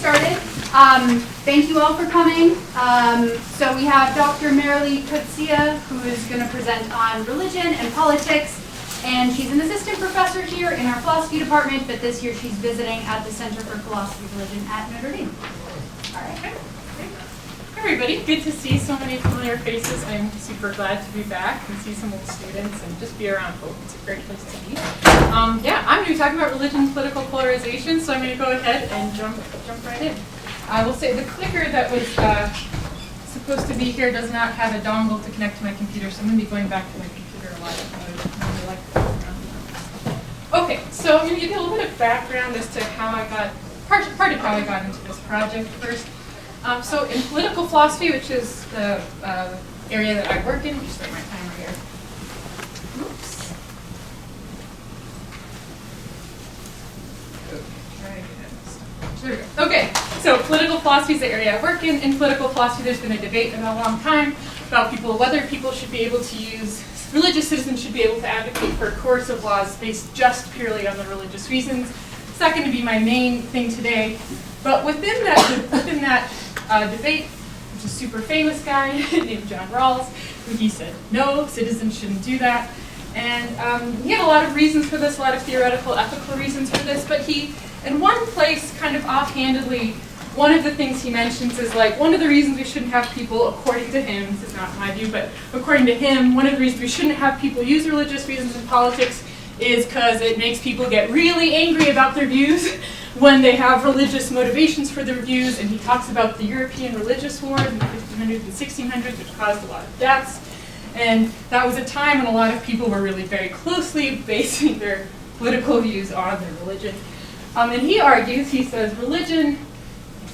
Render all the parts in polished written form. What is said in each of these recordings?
started. Thank you all for coming. So we have Dr. Marilie Coetsee, who is going to present on religion and politics, and she's an assistant professor here in our philosophy department, but this year she's visiting at the Center for Philosophy of Religion at Notre Dame. All right. Hey everybody, good to see so many familiar faces. I'm super glad to be back and see some old students and just be around folks. It's a great place to be. I'm going to be talking about religion and political polarization, so I'm going to go ahead and jump right in. I will say the clicker that was supposed to be here does not have a dongle to connect to my computer, so I'm going to be going back to my computer a lot. Okay, so I'm going to give you a little bit of background as to how I got, part of how I got into this project first. So in political philosophy, which is the area that I work in, let me start my timer here. Oops. There we go. Okay, so political philosophy is the area I work in. In political philosophy, there's been a debate in a long time about whether people should be able to use, religious citizens should be able to advocate for coercive laws based just purely on the religious reasons. It's not going to be my main thing today, but within that debate, there's a super famous guy named John Rawls, who he said, no, citizens shouldn't do that. And he had a lot of reasons for this, a lot of theoretical, ethical reasons for this, but he, in one place, kind of offhandedly, one of the things he mentions is like, one of the reasons we shouldn't have people, according to him, this is not my view, but according to him, one of the reasons we shouldn't have people use religious reasons in politics is because it makes people get really angry about their views when they have religious motivations for their views, and he talks about the European religious wars in the 1500s and 1600s, which caused a lot of deaths. And that was a time when a lot of people were really very closely basing their political views on their religion. And he argues, he says, religion,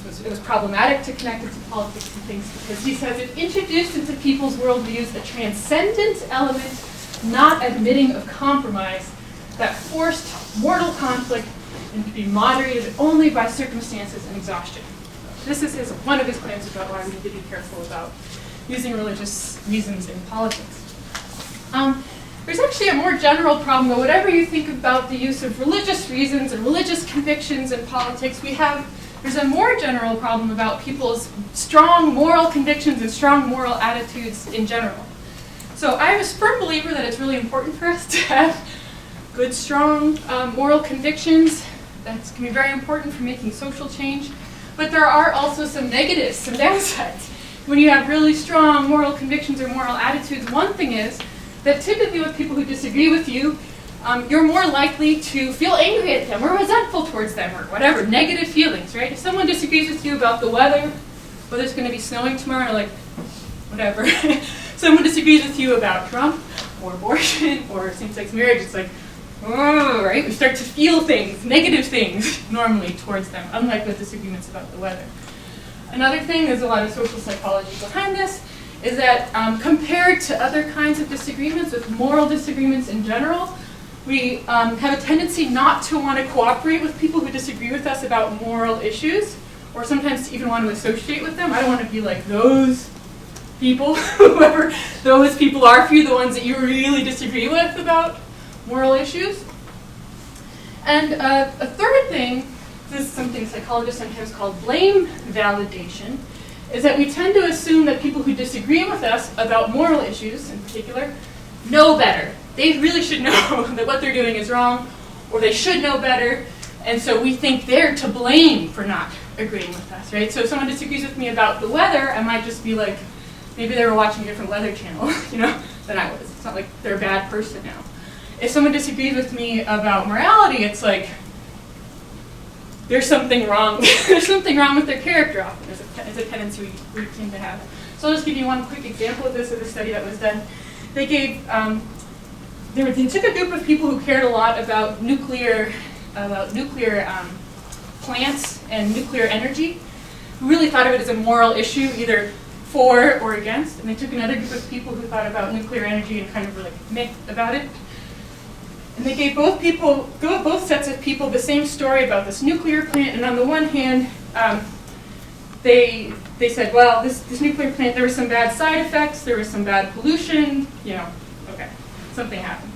it was problematic to connect it to politics and things because he says it introduced into people's worldviews a transcendent element not admitting of compromise that forced mortal conflict and could be moderated only by circumstances and exhaustion. This is one of his claims about why we need to be careful about using religious reasons in politics. There's actually a more general problem, though. Whatever you think about the use of religious reasons and religious convictions in politics, there's a more general problem about people's strong moral convictions and strong moral attitudes in general. So I'm a firm believer that it's really important for us to have good, strong moral convictions. That's going to be very important for making social change. But there are also some negatives, some downsides. When you have really strong moral convictions or moral attitudes, one thing is that typically with people who disagree with you, you're more likely to feel angry at them or resentful towards them or whatever, negative feelings, right? If someone disagrees with you about the weather, whether it's going to be snowing tomorrow, or like, whatever. Someone disagrees with you about Trump or abortion or same-sex marriage, it's like, oh, right? We start to feel things, negative things, normally towards them, unlike with disagreements about the weather. Another thing, there's a lot of social psychology behind this, is that compared to other kinds of disagreements, with moral disagreements in general, we have a tendency not to want to cooperate with people who disagree with us about moral issues, or sometimes to even want to associate with them. I don't want to be like those people, whoever those people are for you, the ones that you really disagree with about moral issues. And a third thing, this is something psychologists sometimes call blame validation, is that we tend to assume that people who disagree with us about moral issues in particular know better. They really should know that what they're doing is wrong, or they should know better, and so we think they're to blame for not agreeing with us, right? So if someone disagrees with me about the weather, I might just be like, maybe they were watching a different weather channel, than I was. It's not like they're a bad person now. If someone disagrees with me about morality, it's like, there's something wrong. There's something wrong with their character often, is a tendency we seem to have. So I'll just give you one quick example of this, of a study that was done. They gave, they took a group of people who cared a lot about nuclear plants and nuclear energy, who really thought of it as a moral issue, either for or against, and they took another group of people who thought about nuclear energy and kind of were like meh about it. And they gave both sets of people the same story about this nuclear plant, and on the one hand, they said, well, this nuclear plant, there were some bad side effects, there was some bad pollution, okay, something happened.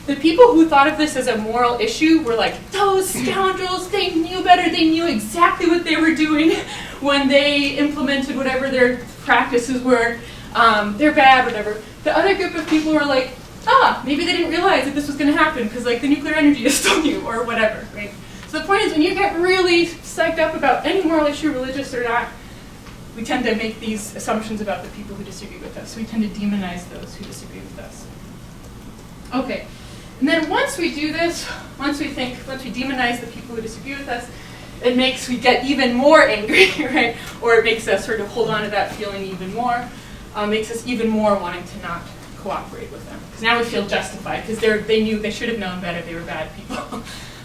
The people who thought of this as a moral issue were like, those scoundrels, they knew better, they knew exactly what they were doing when they implemented whatever their practices were. They're bad, whatever. The other group of people were like, maybe they didn't realize that this was going to happen because like the nuclear energy is still new or whatever, right? So the point is when you get really psyched up about any moral issue, religious or not, we tend to make these assumptions about the people who disagree with us. We tend to demonize those who disagree with us. Okay, and then once we do this, once we demonize the people who disagree with us, we get even more angry, right? Or it makes us sort of hold on to that feeling even more, makes us even more wanting to not cooperate with them. Because now we feel justified, because they should have known better, they were bad people.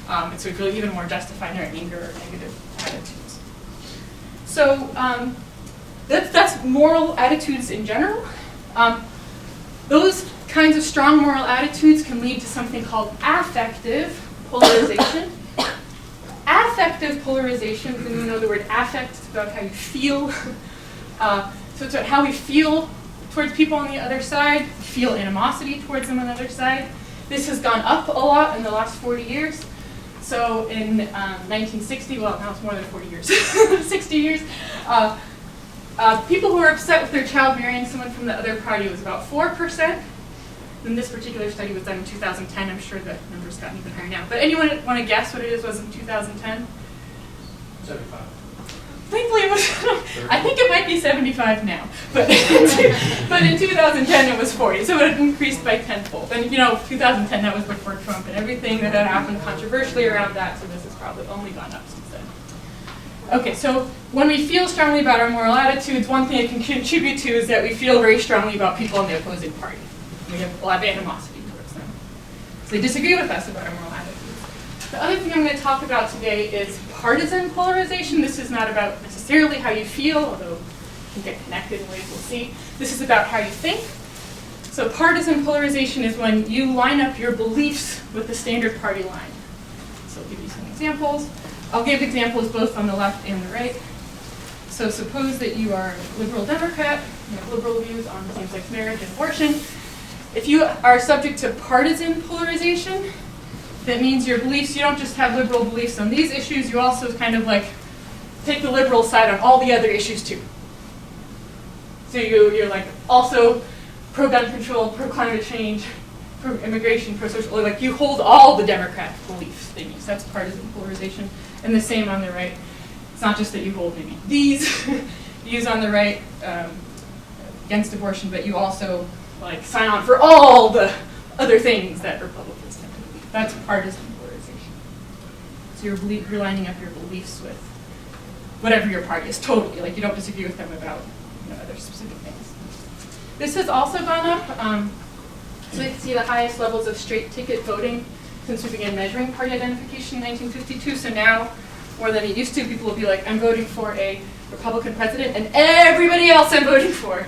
And so we feel even more justified in our anger or negative attitudes. So that's moral attitudes in general. Those kinds of strong moral attitudes can lead to something called affective polarization. Affective polarization, when you know the word affect, it's about how you feel. So it's about how we feel towards people on the other side, feel animosity towards them on the other side. This has gone up a lot in the last 40 years. So in 1960, well, now it's more than 40 years, 60 years, people who were upset with their child marrying someone from the other party was about 4%. And this particular study was done in 2010. I'm sure the number's gotten even higher now. But anyone want to guess what it was in 2010? 75. Thankfully, it was. I think it might be 75 now, but in 2010 it was 40, so it had increased by tenfold. And 2010 that was before Trump and everything that had happened controversially around that. So this has probably only gone up since then. Okay, so when we feel strongly about our moral attitudes, one thing it can contribute to is that we feel very strongly about people in the opposing party. We have a lot of animosity towards them. So they disagree with us about our moral attitudes. The other thing I'm going to talk about today is partisan polarization. This is not about necessarily how you feel, although it can get connected in ways we'll see. This is about how you think. So partisan polarization is when you line up your beliefs with the standard party line. So I'll give you some examples. I'll give examples both on the left and the right. So suppose that you are a liberal Democrat, you have liberal views on same-sex marriage and abortion. If you are subject to partisan polarization, that means your beliefs, you don't just have liberal beliefs on these issues, you also kind of like take the liberal side on all the other issues too. So you're like also pro-gun control, pro-climate change, pro-immigration, pro-social, like you hold all the Democrat beliefs things. That's partisan polarization. And the same on the right. It's not just that you hold maybe these views on the right against abortion, but you also like sign on for all the other things that Republicans tend to believe. That's partisan polarization. So you're lining up your beliefs with whatever your party is totally. Like you don't disagree with them about other specific things. This has also gone up. So you can see the highest levels of straight ticket voting since we began measuring party identification in 1952. So now, more than it used to, people will be like, I'm voting for a Republican president, and everybody else I'm voting for,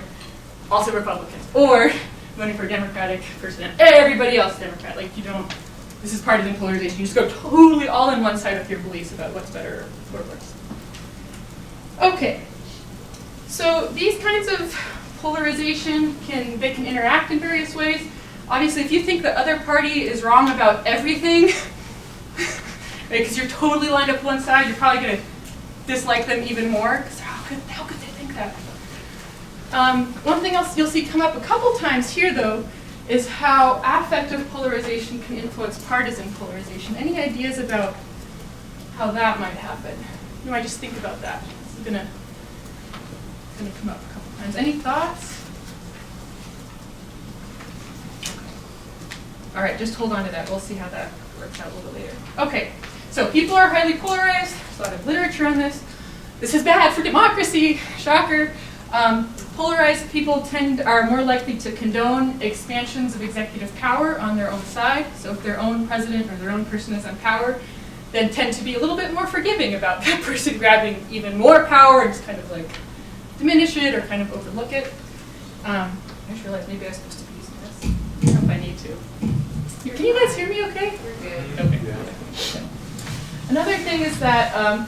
also Republicans. Or voting for a Democratic person, and everybody else Democrat. Like this is partisan polarization. You just go totally all in one side with your beliefs about what's better or worse. Okay, so these kinds of polarization can interact in various ways. Obviously, if you think the other party is wrong about everything, right, because you're totally lined up one side, you're probably going to dislike them even more. Because how could they think that? One thing else you'll see come up a couple times here, though, is how affective polarization can influence partisan polarization. Any ideas about how that might happen? You might just think about that. This is going to come up a couple times. Any thoughts? All right, just hold on to that. We'll see how that works out a little bit later. Okay, so people are highly polarized. There's a lot of literature on this. This is bad for democracy. Shocker. Polarized people are more likely to condone expansions of executive power on their own side. So if their own president or their own person is on power, then tend to be a little bit more forgiving about that person grabbing even more power and just kind of like diminish it or kind of overlook it. I just realized maybe I was supposed to be using this. I don't know if I need to. Can you guys hear me okay? We're good. Okay. Yeah. Another thing is that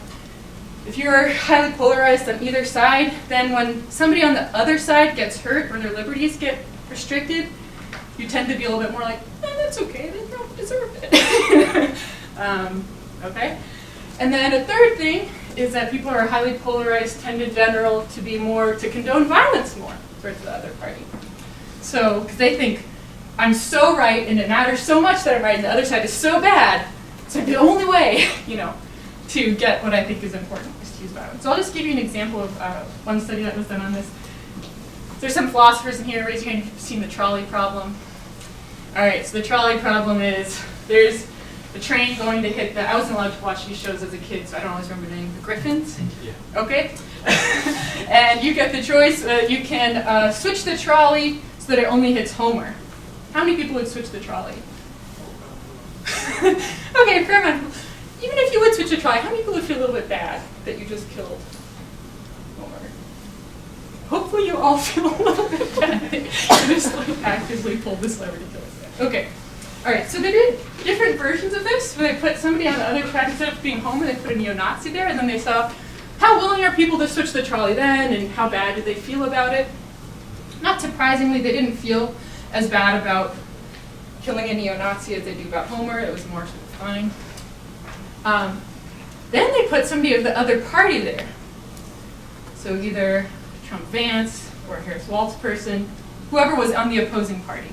if you're highly polarized on either side, then when somebody on the other side gets hurt or their liberties get restricted, you tend to be a little bit more like, that's okay, they don't deserve it. Okay. And then a third thing is that people who are highly polarized tend in general to be more, to condone violence more towards the other party. So, because they think, I'm so right and it matters so much that I'm right and the other side is so bad, so the only way, to get what I think is important is to use violence. So I'll just give you an example of one study that was done on this. There's some philosophers in here, raise your hand if you've seen the trolley problem. All right, so the trolley problem is, there's a train going to hit I wasn't allowed to watch these shows as a kid, so I don't always remember the name. The Griffins? Yeah. Okay. And you get the choice, you can switch the trolley so that it only hits Homer. How many people would switch the trolley? Okay, fair enough. Even if you would switch the trolley, how many people would feel a little bit bad that you just killed Homer? Hopefully you all feel a little bit bad that you just actively pulled the celebrity killer. Okay. All right, so they did different versions of this, where they put somebody on the other track instead of being Homer, they put a neo-Nazi there, and then they saw how willing are people to switch the trolley then, and how bad did they feel about it. Not surprisingly, they didn't feel as bad about killing a neo-Nazi as they do about Homer. It was more sort of fine. Then they put somebody of the other party there. So either Trump Vance or Harris Waltz person, whoever was on the opposing party.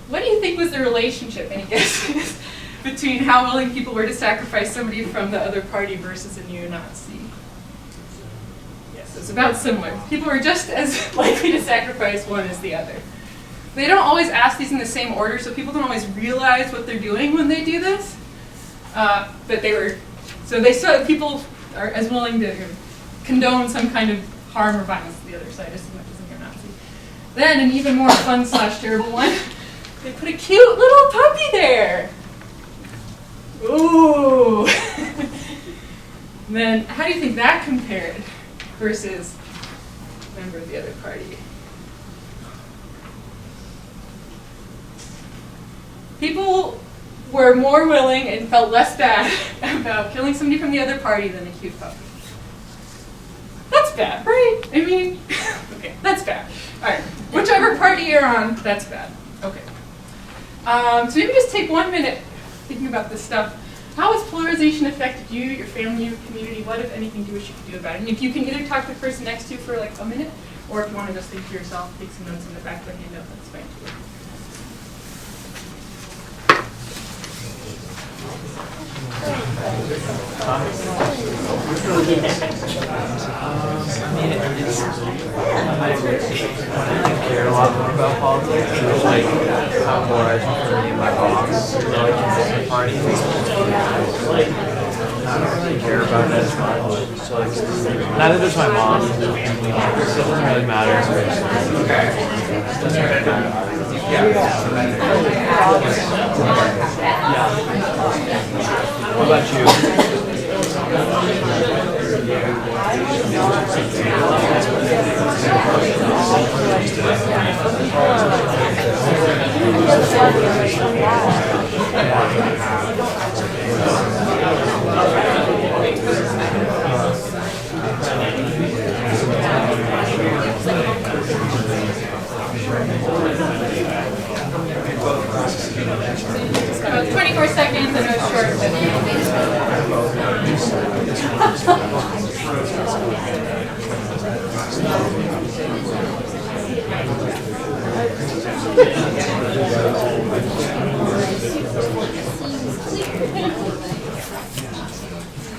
What do you think was the relationship, any guesses, between how willing people were to sacrifice somebody from the other party versus a neo-Nazi? Yes, it's about similar. People were just as likely to sacrifice one as the other. They don't always ask these in the same order, so people don't always realize what they're doing when they do this. But they saw that people are as willing to condone some kind of harm or violence to the other side as much as a neo-Nazi. Then an even more fun / terrible one. They put a cute little puppy there. Ooh. And then, how do you think that compared versus a member of the other party? People were more willing and felt less bad about killing somebody from the other party than a cute puppy. That's bad, right? I mean, okay, that's bad. All right, whichever party you're on, that's bad. Okay. So maybe just take 1 minute thinking about this stuff. How has polarization affected you, your family, your community? What, if anything, do you wish you could do about it? And if you can either talk to the person next to you for like a minute, or if you want to just think to yourself, take some notes in the back of the handout, that's fine too. I care a lot more about politics. It was like how polarized for me and my boss. The party. I don't really care about that as much. So like, neither does my mom. So it doesn't really matter. What about you? About 24 seconds, I know it's short,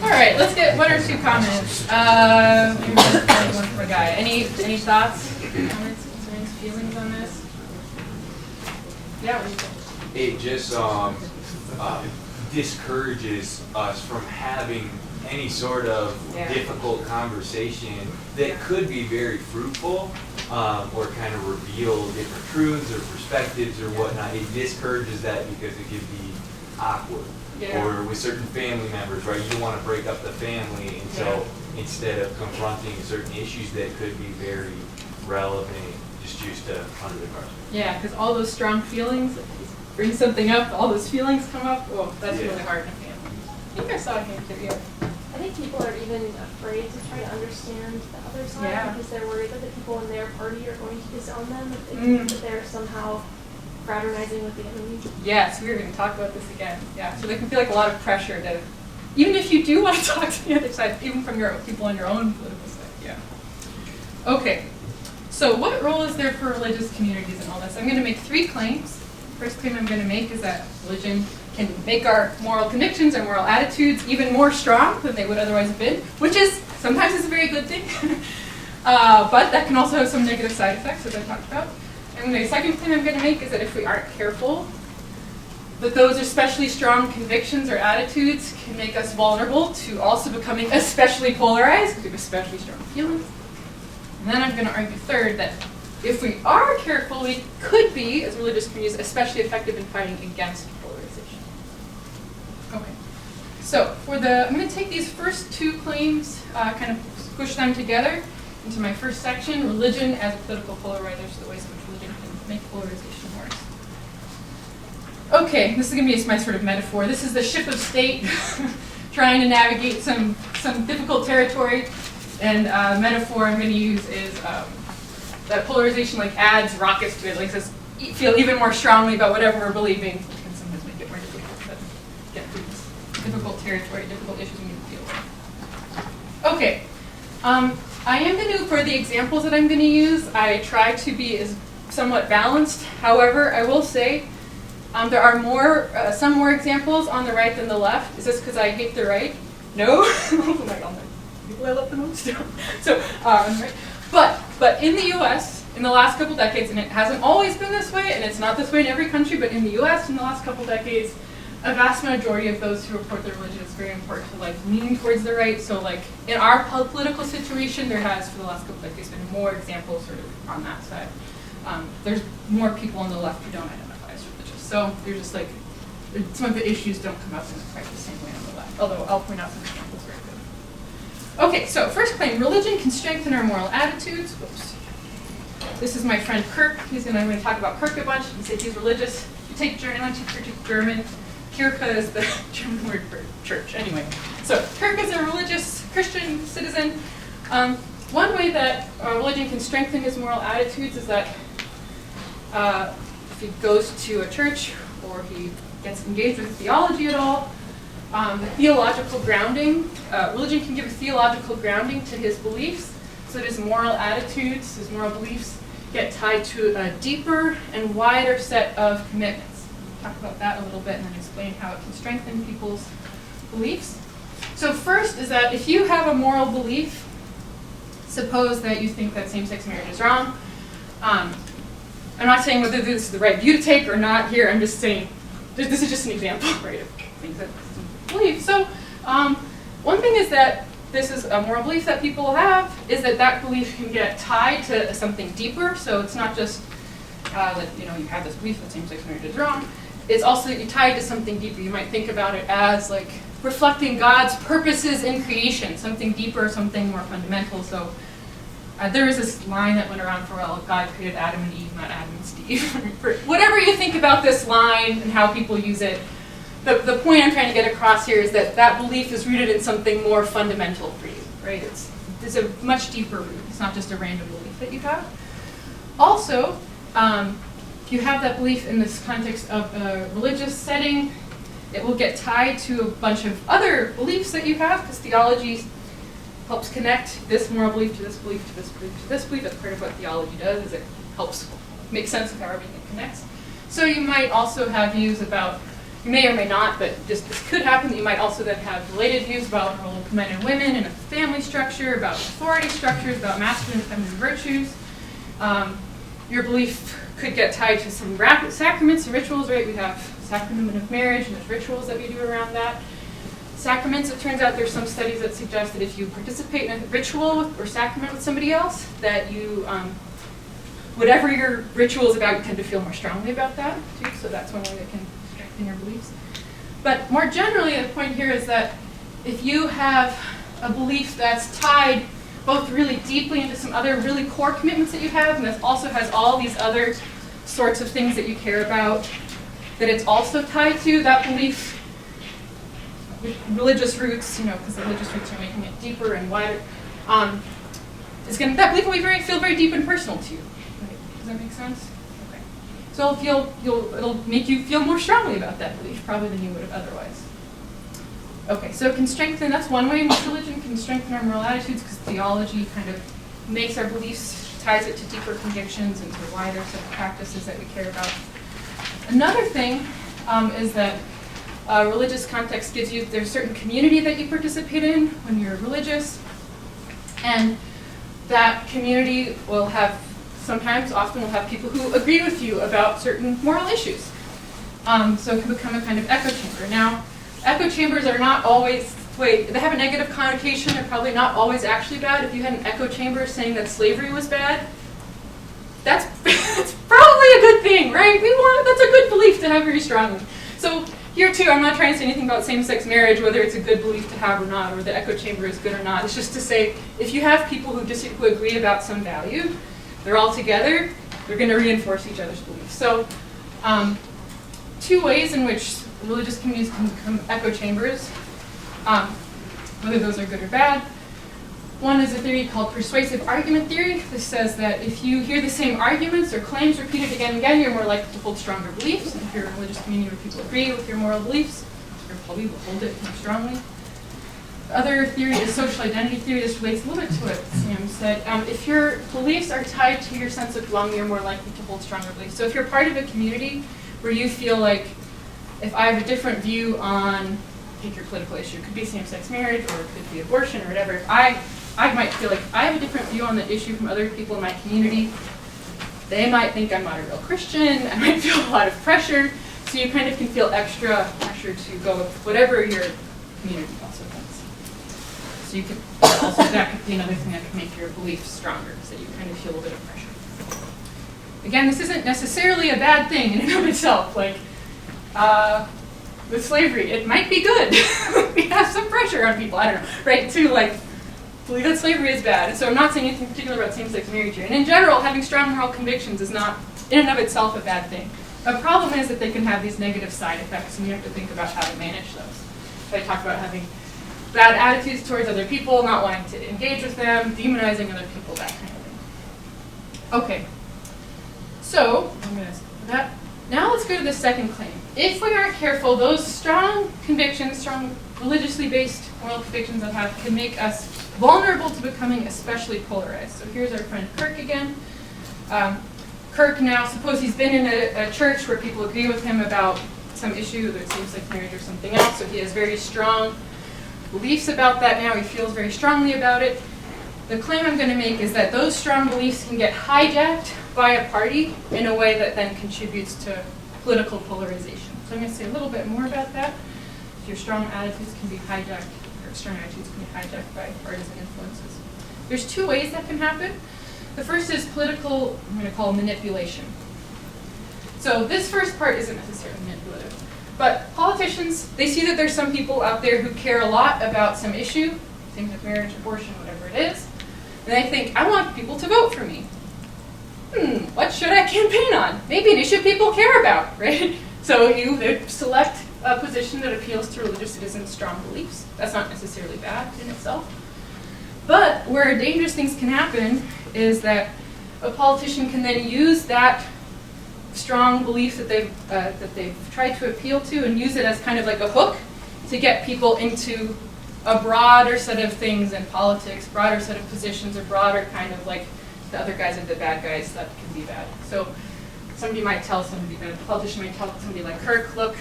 all right, let's get 1 or 2 comments. Maybe one from a guy. Any thoughts, comments, concerns, feelings on this? Yeah, what do you think? It just discourages us from having any sort of difficult conversation that could be very fruitful or kind of reveal different truths or perspectives or whatnot. It discourages that because it can be awkward. Or with certain family members, right? You don't want to break up the family, and so instead of confronting certain issues that could be very relevant, just choose to under the carpet. Yeah, because all those strong feelings, bring something up, all those feelings come up, oh, that's really hard in a family. I think I saw a hand here, I think people are even afraid to try to understand the other side because they're worried that the people in their party are going to disown them if they think that they're somehow fraternizing with the enemy. Yes, we were going to talk about this again. Yeah, so there can feel like a lot of pressure to, even if you do want to talk to the other side, even from your people on your own political side. Yeah. Okay. So what role is there for religious communities in all this? I'm going to make 3 claims. First claim I'm going to make is that religion can make our moral convictions, our moral attitudes even more strong than they would otherwise have been, which is sometimes is a very good thing. But that can also have some negative side effects, as I talked about. And the second claim I'm going to make is that if we aren't careful, that those especially strong convictions or attitudes can make us vulnerable to also becoming especially polarized, because we have especially strong feelings. And then I'm going to argue third that if we are careful, we could be, as religious communities, especially effective in fighting against polarization. Okay. So I'm going to take these first 2 claims, kind of push them together into my first section, religion as a political polarizer, so the ways in which religion can make polarization worse. Okay, this is going to be my sort of metaphor. This is the ship of state trying to navigate some difficult territory. And the metaphor I'm going to use is that polarization like adds rockets to it, like says feel even more strongly about whatever we're believing, and sometimes make it more difficult to get through this difficult territory, difficult issues we need to deal with. Okay, I am going to, for the examples that I'm going to use, I try to be as somewhat balanced. However, I will say there are some more examples on the right than the left. Is this because I hate the right? No. Oh my God. People I love the most. So, right. But in the U.S., in the last couple decades, and it hasn't always been this way, and it's not this way in every country, but in the U.S. in the last couple decades, a vast majority of those who report their religion is very important to lean towards the right. So in our political situation, there has for the last couple decades been more examples sort of on that side. There's more people on the left who don't identify as religious. So they're just some of the issues don't come up in quite the same way on the left. Although I'll point out some examples very good. Okay, so first claim, religion can strengthen our moral attitudes. Whoops. This is my friend Kirk. I'm going to talk about Kirk a bunch. He said he's religious. You take German, German. Kirche is the German word for church. Anyway, so Kirk is a religious Christian citizen. One way that religion can strengthen his moral attitudes is that if he goes to a church or he gets engaged with theology at all, the theological grounding, religion can give a theological grounding to his beliefs, so that his moral attitudes, his moral beliefs, get tied to a deeper and wider set of commitments. Talk about that a little bit and then explain how it can strengthen people's beliefs. So first is that if you have a moral belief, suppose that you think that same-sex marriage is wrong. I'm not saying whether this is the right view to take or not here. I'm just saying this is just an example, right, of things that believe. So one thing is that this is a moral belief that people have, is that belief can get tied to something deeper. So it's not just that you have this belief that same-sex marriage is wrong. It's also that you tie it to something deeper. You might think about it as reflecting God's purposes in creation, something deeper, something more fundamental. So there was this line that went around for a while, God created Adam and Eve, not Adam and Steve. Whatever you think about this line and how people use it, the point I'm trying to get across here is that belief is rooted in something more fundamental for you, right? It's a much deeper root. It's not just a random belief that you have. Also, if you have that belief in this context of a religious setting, it will get tied to a bunch of other beliefs that you have, because theology helps connect this moral belief to this belief to this belief to this belief. That's part of what theology does, is it helps make sense of how everything connects. So you might also have views about, you may or may not, but this could happen, that you might also then have related views about the role of men and women in a family structure, about authority structures, about masculine and feminine virtues. Your belief could get tied to some sacraments and rituals, right? We have sacrament of marriage, and there's rituals that we do around that. Sacraments, it turns out there's some studies that suggest that if you participate in a ritual or sacrament with somebody else, that you, whatever your ritual is about, you tend to feel more strongly about that, too. So that's one way that can strengthen your beliefs. But more generally, the point here is that if you have a belief that's tied both really deeply into some other really core commitments that you have, and that also has all these other sorts of things that you care about, that it's also tied to that belief, religious roots, because the religious roots are making it deeper and wider, that belief will feel very deep and personal to you. Right? Does that make sense? Okay. So it'll make you feel more strongly about that belief, probably than you would have otherwise. Okay, so it can strengthen, that's one way in which religion can strengthen our moral attitudes, because theology kind of makes our beliefs, ties it to deeper convictions and to wider set of practices that we care about. Another thing is that religious context gives you, there's a certain community that you participate in when you're religious, and that community will have, often will have people who agree with you about certain moral issues. So it can become a kind of echo chamber. Now, echo chambers are not always, they have a negative connotation, they're probably not always actually bad. If you had an echo chamber saying that slavery was bad, that's probably a good thing, right? That's a good belief to have very strongly. So here too, I'm not trying to say anything about same-sex marriage, whether it's a good belief to have or not, or the echo chamber is good or not. It's just to say, if you have people who agree about some value, they're all together, they're going to reinforce each other's beliefs. So two ways in which religious communities can become echo chambers, whether those are good or bad. One is a theory called persuasive argument theory. This says that if you hear the same arguments or claims repeated again and again, you're more likely to hold stronger beliefs. And if you're in a religious community where people agree with your moral beliefs, you probably will hold it more strongly. The other theory is social identity theory. This relates a little bit to what Sam said. If your beliefs are tied to your sense of belonging, you're more likely to hold stronger beliefs. So if you're part of a community where you feel like, if I have a different view on, pick your political issue, it could be same-sex marriage or it could be abortion or whatever, if I might feel like I have a different view on the issue from other people in my community, they might think I'm not a real Christian, I might feel a lot of pressure, so you kind of can feel extra pressure to go with whatever your community also thinks. So you can also, that could be another thing that could make your beliefs stronger, so you kind of feel a bit of pressure. Again, this isn't necessarily a bad thing in and of itself. Like, with slavery, it might be good. We have some pressure on people, I don't know, right? To like, believe that slavery is bad. And so I'm not saying anything particular about same-sex marriage here. And in general, having strong moral convictions is not, in and of itself, a bad thing. The problem is that they can have these negative side effects, and you have to think about how to manage those. So I talked about having bad attitudes towards other people, not wanting to engage with them, demonizing other people, that kind of thing. Okay. So, I'm going to skip that. Now let's go to the second claim. If we aren't careful, those strong convictions, strong religiously based moral convictions that have, can make us vulnerable to becoming especially polarized. So here's our friend Kirk again. Kirk now, suppose he's been in a church where people agree with him about some issue, whether it seems like marriage or something else, so he has very strong beliefs about that now, he feels very strongly about it. The claim I'm going to make is that those strong beliefs can get hijacked by a party in a way that then contributes to political polarization. So I'm going to say a little bit more about that. If your strong attitudes can be hijacked, or strong attitudes can be hijacked by partisan influences. There's two ways that can happen. The first is political, I'm going to call manipulation. So this first part isn't necessarily manipulative. But politicians, they see that there's some people out there who care a lot about some issue, things like marriage, abortion, whatever it is, and they think, I want people to vote for me. What should I campaign on? Maybe an issue people care about, right? So you select a position that appeals to religious citizens' strong beliefs. That's not necessarily bad in itself. But where dangerous things can happen is that a politician can then use that strong belief that they've tried to appeal to and use it as kind of like a hook to get people into a broader set of things in politics, broader set of positions, or broader kind of like the other guys are the bad guys that can be bad. So somebody might tell somebody, a politician might tell somebody like Kirk, look,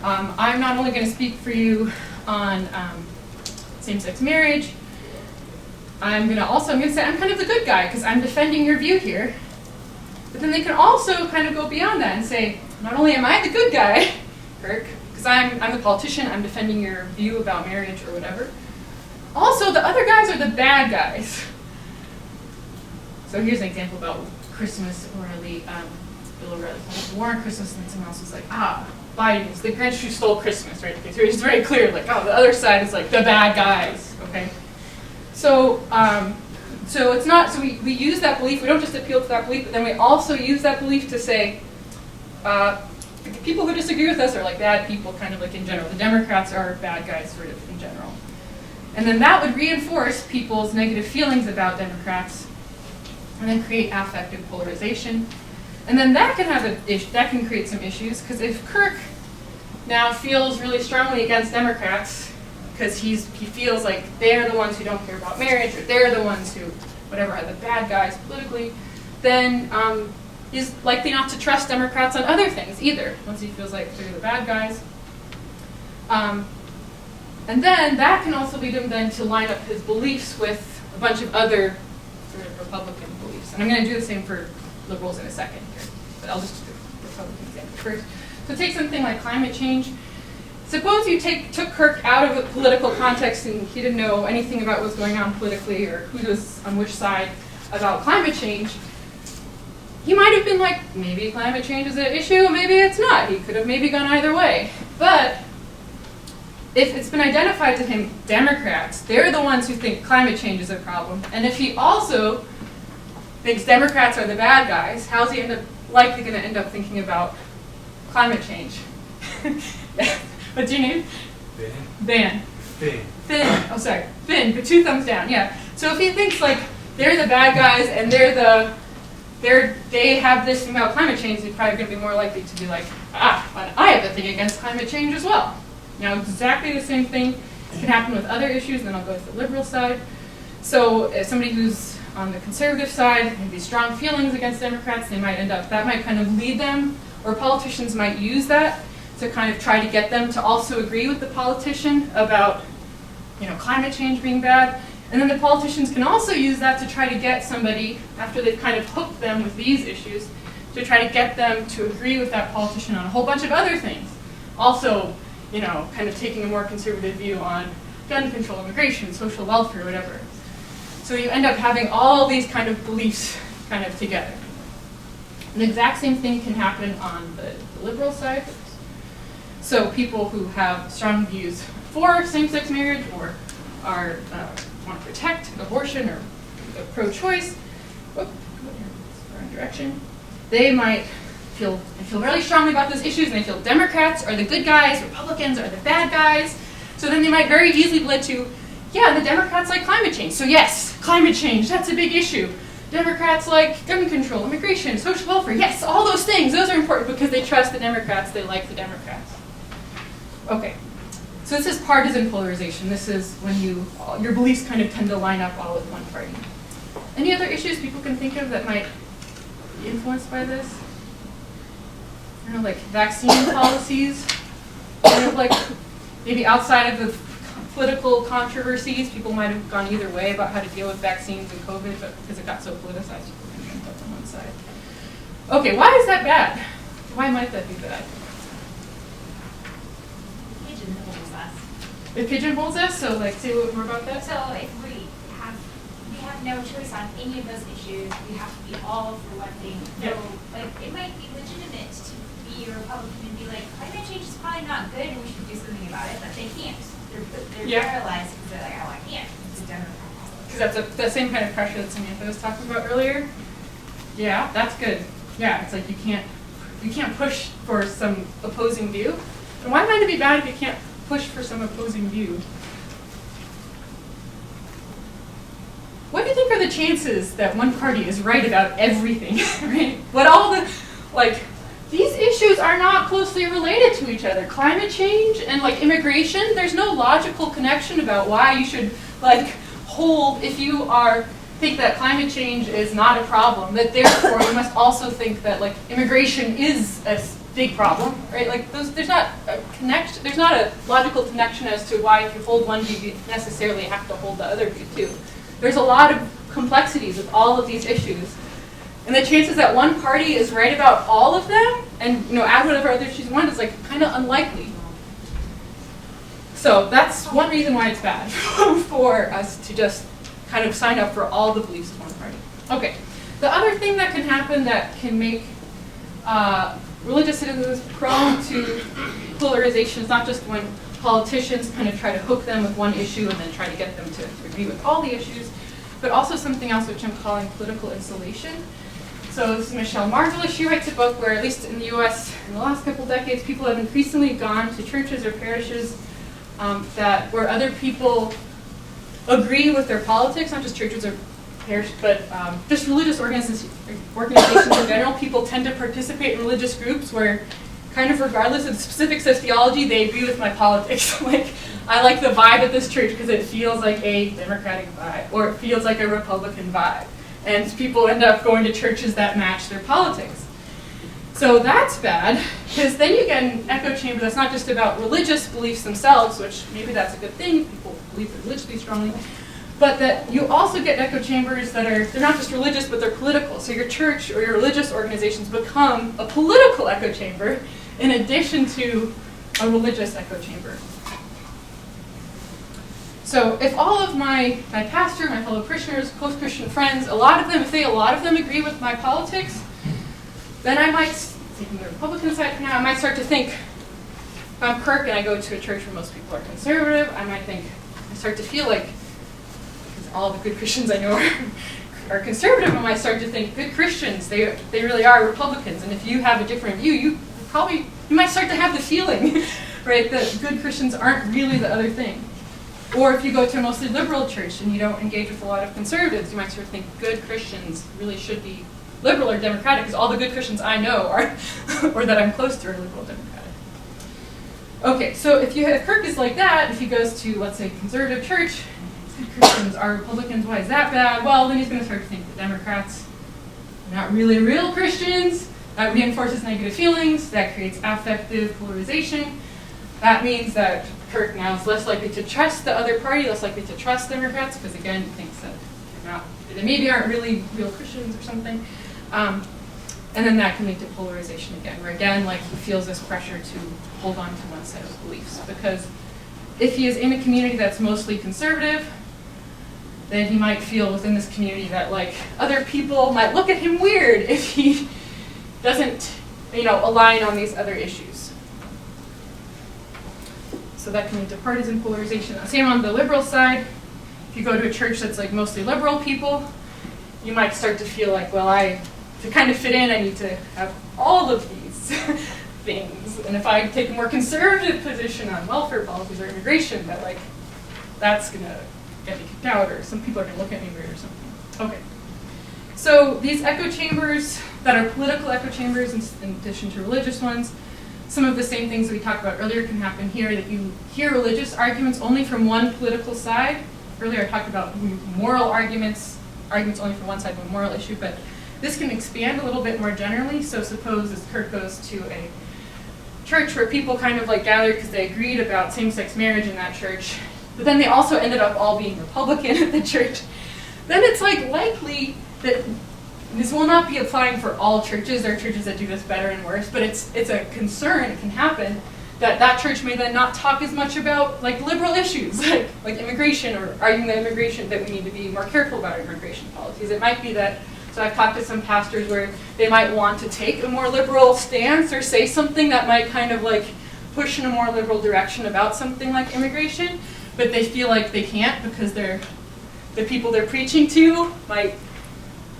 I'm not only going to speak for you on same-sex marriage, I'm going to say I'm kind of the good guy because I'm defending your view here. But then they can also kind of go beyond that and say, not only am I the good guy, Kirk, because I'm the politician, I'm defending your view about marriage or whatever. Also, the other guys are the bad guys. So here's an example about Christmas. Bill O'Reilly called War on Christmas, and someone else was like, Biden is the Grinch who stole Christmas, right? Okay, so it's very clear, like, the other side is like the bad guys, okay? So, so it's not, so we use that belief, we don't just appeal to that belief, but then we also use that belief to say, people who disagree with us are like bad people, kind of like in general. The Democrats are bad guys, sort of, in general. And then that would reinforce people's negative feelings about Democrats, and then create affective polarization. And then that can have that can create some issues, because if Kirk now feels really strongly against Democrats because he feels like they're the ones who don't care about marriage, or they're the ones who, whatever, are the bad guys politically, then he's likely not to trust Democrats on other things either, once he feels like they're the bad guys. And then that can also lead him then to line up his beliefs with a bunch of other sort of Republican beliefs. And I'm going to do the same for liberals in a second here, but I'll just do the Republican example first. So take something like climate change. Suppose you took Kirk out of a political context and he didn't know anything about what's going on politically or who was on which side about climate change. He might have been like, maybe climate change is an issue, maybe it's not. He could have maybe gone either way. But if it's been identified to him, Democrats, they're the ones who think climate change is a problem. And if he also thinks Democrats are the bad guys, how's he likely going to end up thinking about climate change? What's your name? Ben. Finn. Oh, sorry. Finn, but 2 thumbs down, yeah. So if he thinks like they're the bad guys and they have this thing about climate change, he's probably going to be more likely to be like, but I have a thing against climate change as well. Now, exactly the same thing can happen with other issues, then I'll go to the liberal side. So if somebody who's on the conservative side, maybe strong feelings against Democrats, that might kind of lead them, or politicians might use that to kind of try to get them to also agree with the politician about, climate change being bad. And then the politicians can also use that to try to get somebody, after they've kind of hooked them with these issues, to try to get them to agree with that politician on a whole bunch of other things. Also, kind of taking a more conservative view on gun control, immigration, social welfare, whatever. So you end up having all these kind of beliefs kind of together. The exact same thing can happen on the liberal side. So people who have strong views for same-sex marriage or are want to protect abortion or pro-choice, wrong direction, they might feel really strongly about those issues, and they feel Democrats are the good guys, Republicans are the bad guys. So then they might very easily be led to, yeah, the Democrats like climate change. So yes, climate change, that's a big issue. Democrats like gun control, immigration, social welfare. Yes, all those things, those are important because they trust the Democrats, they like the Democrats. Okay, so this is partisan polarization. This is when your beliefs kind of tend to line up all with one party. Any other issues people can think of that might be influenced by this? I don't know, like vaccine policies, kind of like maybe outside of the political controversies, people might have gone either way about how to deal with vaccines and COVID, but because it got so politicized, people kind of ended up on one side. Okay, why is that bad? Why might that be bad? Pigeonholes us. It pigeonholes us, so like say a little more about that. So if we have no choice on any of those issues, we have to be all for one thing. Yeah. So like it might be legitimate to be a Republican and be like, climate change is probably not good and we should do something about it, but they can't. They're paralyzed because they're like, oh, I can't. It's a Democrat. Because that's the same kind of pressure that Samantha was talking about earlier. Yeah, that's good. Yeah, it's like you can't push for some opposing view. And why might it be bad if you can't push for some opposing view? What do you think are the chances that one party is right about everything? Right? What all the these issues are not closely related to each other. Climate change and immigration, there's no logical connection about why you should hold, if you think that climate change is not a problem, that therefore you must also think that immigration is a big problem, right? There's not a logical connection as to why if you hold one view you necessarily have to hold the other view too. There's a lot of complexities with all of these issues. And the chances that one party is right about all of them and add whatever other issues you want is kind of unlikely. So that's one reason why it's bad for us to just kind of sign up for all the beliefs of one party. Okay, the other thing that can happen that can make religious citizens prone to polarization is not just when politicians kind of try to hook them with one issue and then try to get them to agree with all the issues, but also something else which I'm calling political insulation. So this is Michelle Margolis. She writes a book where, at least in the US, in the last couple decades, people have increasingly gone to churches or parishes where other people agree with their politics, not just churches or just religious organizations in general, people tend to participate in religious groups where, kind of regardless of the specifics of theology, they agree with my politics. Like, I like the vibe at this church because it feels like a Democratic vibe, or it feels like a Republican vibe. And people end up going to churches that match their politics. So that's bad, because then you get an echo chamber that's not just about religious beliefs themselves, which maybe that's a good thing, people believe religiously strongly, but that you also get echo chambers that they're not just religious, but they're political. So your church or your religious organizations become a political echo chamber in addition to a religious echo chamber. So if all of my pastor, my fellow parishioners, close Christian friends, a lot of them agree with my politics, then I might, taking the Republican side for now, I might start to think, if I'm Kirk and I go to a church where most people are conservative, I start to feel like, because all the good Christians I know are conservative, I might start to think, good Christians, they really are Republicans, and if you have a different view, you might start to have the feeling, right, that good Christians aren't really the other thing. Or if you go to a mostly liberal church and you don't engage with a lot of conservatives, you might sort of think good Christians really should be liberal or democratic, because all the good Christians I know are, or that I'm close to, are liberal democratic. Okay, so if Kirk is like that, if he goes to, let's say, conservative church, good Christians are Republicans, why is that bad? Well, then he's going to start to think the Democrats are not really real Christians. That reinforces negative feelings. That creates affective polarization. That means that Kirk now is less likely to trust the other party, less likely to trust Democrats, because again, he thinks that they maybe aren't really real Christians or something. And then that can lead to polarization again, where again, like, he feels this pressure to hold on to one set of beliefs. Because if he is in a community that's mostly conservative, then he might feel within this community that, like, other people might look at him weird if he doesn't, align on these other issues. So that can lead to partisan polarization. Same on the liberal side. If you go to a church that's like mostly liberal people, you might start to feel like, well, to kind of fit in, I need to have all of these things. And if I take a more conservative position on welfare policies or immigration, that's going to get me kicked out, or some people are going to look at me weird or something. Okay. So these echo chambers that are political echo chambers in addition to religious ones, some of the same things that we talked about earlier can happen here, that you hear religious arguments only from one political side. Earlier I talked about moral arguments only from one side of a moral issue, but this can expand a little bit more generally. So suppose as Kirk goes to a church where people kind of like gathered because they agreed about same-sex marriage in that church, but then they also ended up all being Republican at the church, then it's like likely that this will not be applying for all churches. There are churches that do this better and worse, but it's a concern, it can happen, that church may then not talk as much about like liberal issues, like immigration, or arguing that immigration, that we need to be more careful about immigration policies. It might be that, so I've talked to some pastors where they might want to take a more liberal stance or say something that might kind of like push in a more liberal direction about something like immigration, but they feel like they can't because the people they're preaching to might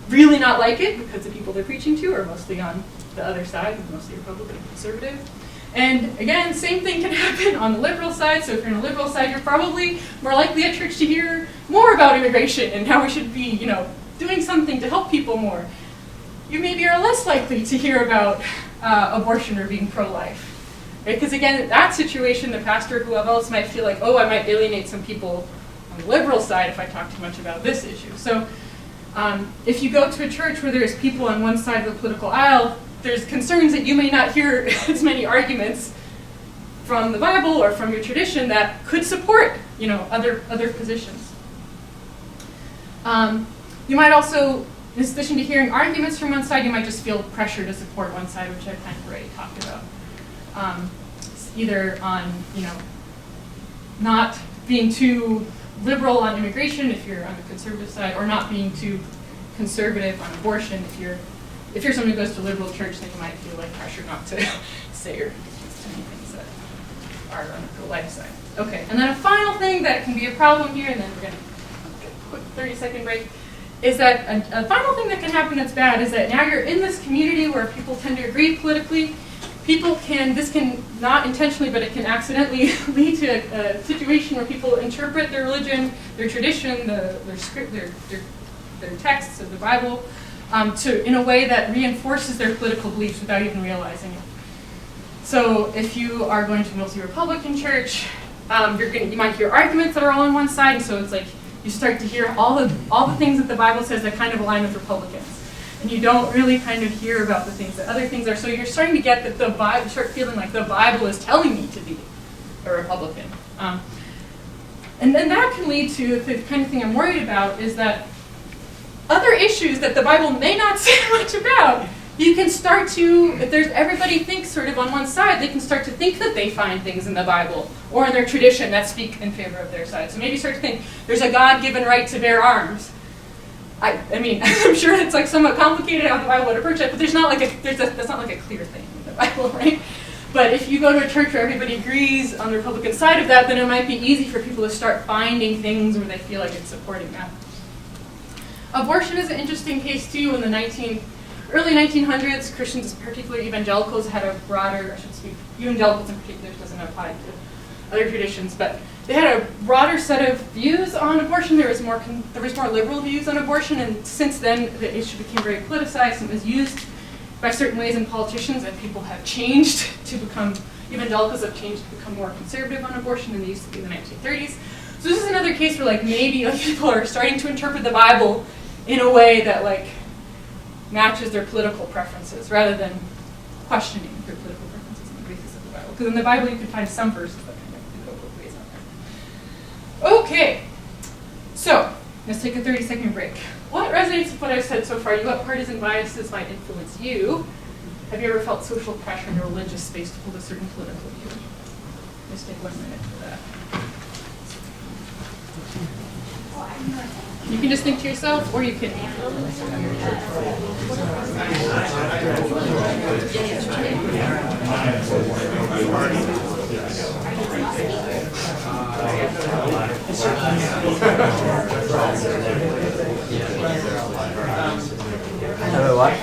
really not like it, because the people they're preaching to are mostly on the other side, mostly Republican and conservative. And again, same thing can happen on the liberal side. So if you're on the liberal side, you're probably more likely at church to hear more about immigration and how we should be, doing something to help people more. You maybe are less likely to hear about abortion or being pro-life. Right? Because again, in that situation, the pastor or whoever else might feel like, oh, I might alienate some people on the liberal side if I talk too much about this issue. So if you go to a church where there's people on one side of the political aisle, there's concerns that you may not hear as many arguments from the Bible or from your tradition that could support, other positions. You might also, in addition to hearing arguments from one side, you might just feel pressure to support one side, which I've kind of already talked about. Either on, not being too liberal on immigration if you're on the conservative side, or not being too conservative on abortion if you're someone who goes to liberal church, then you might feel like pressure not to say or do too many things that are on the pro-life side. Okay, and then a final thing that can be a problem here, and then we're going to get a quick 30-second break, is that a final thing that can happen that's bad is that now you're in this community where people tend to agree politically. This can not intentionally, but it can accidentally lead to a situation where people interpret their religion, their tradition, their script, their their texts of the Bible in a way that reinforces their political beliefs without even realizing it. So if you are going to a multi-Republican church, you might hear arguments that are all on one side, and so it's like you start to hear all the things that the Bible says that kind of align with Republicans. And you don't really kind of hear about the things that other things are. So you're starting to get that the Bible, start feeling like the Bible is telling me to be a Republican. And then that can lead to the kind of thing I'm worried about is that other issues that the Bible may not say much about, you can start to, if everybody thinks sort of on one side, they can start to think that they find things in the Bible or in their tradition that speak in favor of their side. So maybe start to think there's a God-given right to bear arms. I mean, I'm sure it's like somewhat complicated how the Bible would approach it, but that's not like a clear thing in the Bible, right? But if you go to a church where everybody agrees on the Republican side of that, then it might be easy for people to start finding things where they feel like it's supporting that. Abortion is an interesting case too. In the early 1900s, Christians, particularly evangelicals, had a broader, evangelicals in particular, doesn't apply to other traditions, but they had a broader set of views on abortion. There was more liberal views on abortion, and since then the issue became very politicized and was used by certain ways in politicians, and people have changed to become, evangelicals have changed to become more conservative on abortion than they used to be in the 1930s. So this is another case where like maybe like people are starting to interpret the Bible in a way that like matches their political preferences rather than questioning their political preferences on the basis of the Bible. Because in the Bible you can find some verses that kind of go both ways on there. Okay, so let's take a 30-second break. What resonates with what I've said so far? What partisan biases might influence you? Have you ever felt social pressure in a religious space to hold a certain political view? Let's take 1 minute for that. You can just think to yourself, or you can. Hello, what?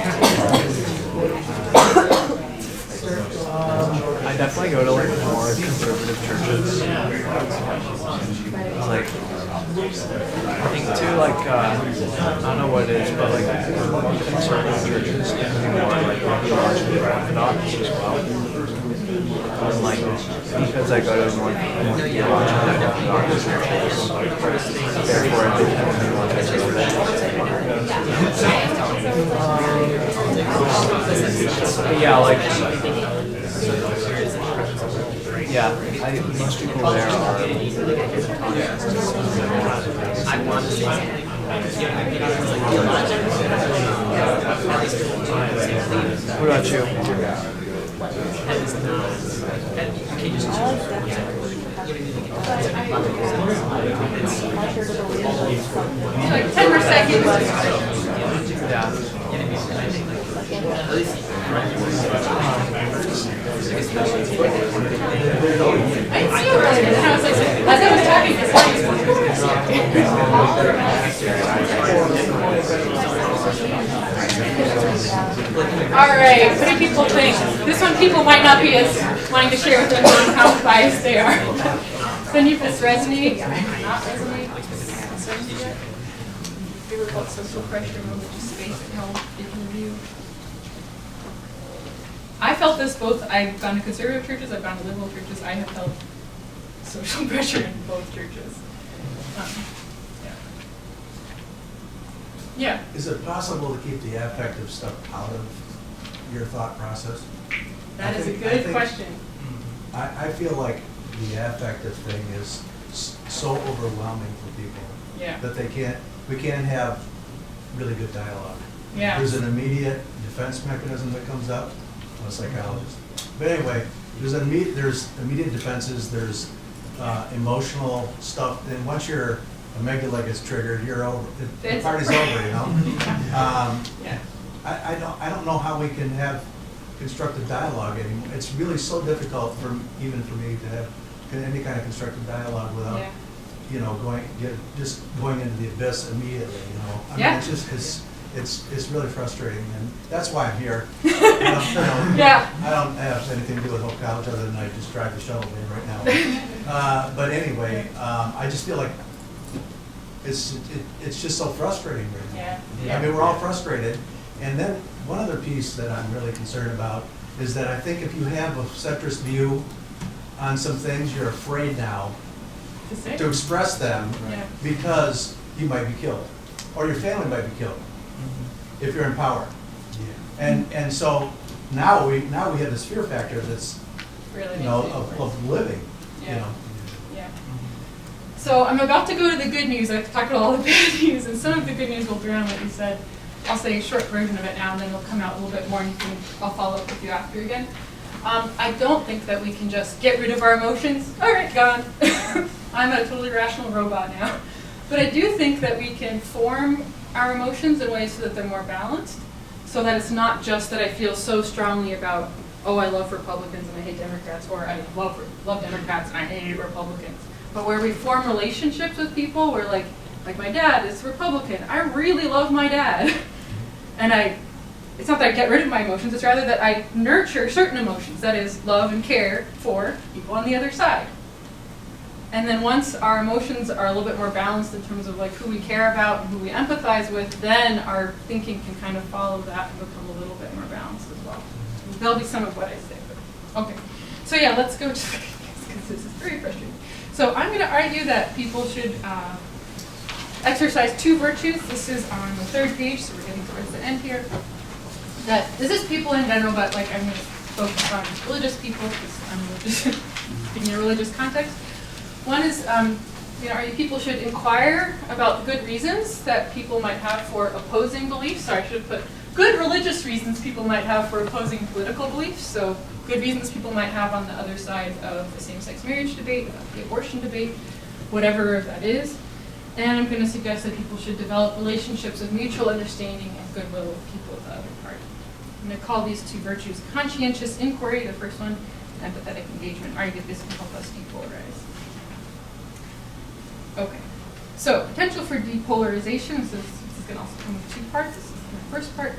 I definitely go to like more conservative churches. Like, I think too, like, I don't know what it is, but like conservative churches tend to be more like theologically orthodox as well. And like, because I go to more theologically orthodox churches, therefore I think tend to be more conservative. Yeah, like, most people there are. What about you? Like 10 more seconds. Yeah. As I was talking, this all right, what do people think? This one people might not be as wanting to share with them how biased they are. So any of this resonate, not resonate? Have you ever felt social pressure in religious space and how they can view? I felt this both. I've gone to conservative churches, I've gone to liberal churches. I have felt social pressure in both churches. Yeah. Is it possible to keep the affective stuff out of your thought process? That is a good question. I feel like the affective thing is so overwhelming for people that we can't have really good dialogue. Yeah. There's an immediate defense mechanism that comes up. I'm a psychologist. But anyway, there's immediate defenses, there's emotional stuff, and once your amygdala gets triggered, you're over. The party's over, you know. I don't know how we can have constructive dialogue anymore. It's really so difficult even for me to have any kind of constructive dialogue without, you know, going into the abyss immediately. You know, I mean, it's just it's really frustrating, and that's why I'm here. I don't have anything to do with Hope College other than I just drive the shuttle in right now. But anyway, I just feel like it's just so frustrating right now. Yeah. I mean, we're all frustrated. And then one other piece that I'm really concerned about is that I think if you have a centrist view on some things, you're afraid now to express them because you might be killed, or your family might be killed if you're in power. And so now we have this fear factor that's really of living. Yeah. You know. Yeah. So I'm about to go to the good news. I've talked about all the bad news, and some of the good news will drown what you said. I'll say a short version of it now, and then it'll come out a little bit more, and I'll follow up with you after again. I don't think that we can just get rid of our emotions. All right, gone. I'm a totally rational robot now. But I do think that we can form our emotions in ways so that they're more balanced, so that it's not just that I feel so strongly about, oh, I love Republicans and I hate Democrats, or I love Democrats and I hate Republicans. But where we form relationships with people where like my dad is Republican. I really love my dad. And it's not that I get rid of my emotions, it's rather that I nurture certain emotions, that is, love and care for people on the other side. And then once our emotions are a little bit more balanced in terms of like who we care about and who we empathize with, then our thinking can kind of follow that and become a little bit more balanced as well. There'll be some of what I say, but okay. So yeah, let's go to the because this is very frustrating. So I'm going to argue that people should exercise two virtues. This is on the third page, so we're getting towards the end here. That this is people in general, but like I'm going to focus on religious people because I'm religious, in a religious context. One is, people should inquire about good reasons that people might have for opposing beliefs. Sorry, I should have put good religious reasons people might have for opposing political beliefs. So good reasons people might have on the other side of the same-sex marriage debate, the abortion debate, whatever that is. And I'm going to suggest that people should develop relationships of mutual understanding and goodwill with people of the other party. I'm going to call these two virtues conscientious inquiry, the first one, and empathetic engagement. Argue this can help us depolarize. Okay, so potential for depolarization. So this is going to also come with two parts. This is the first part.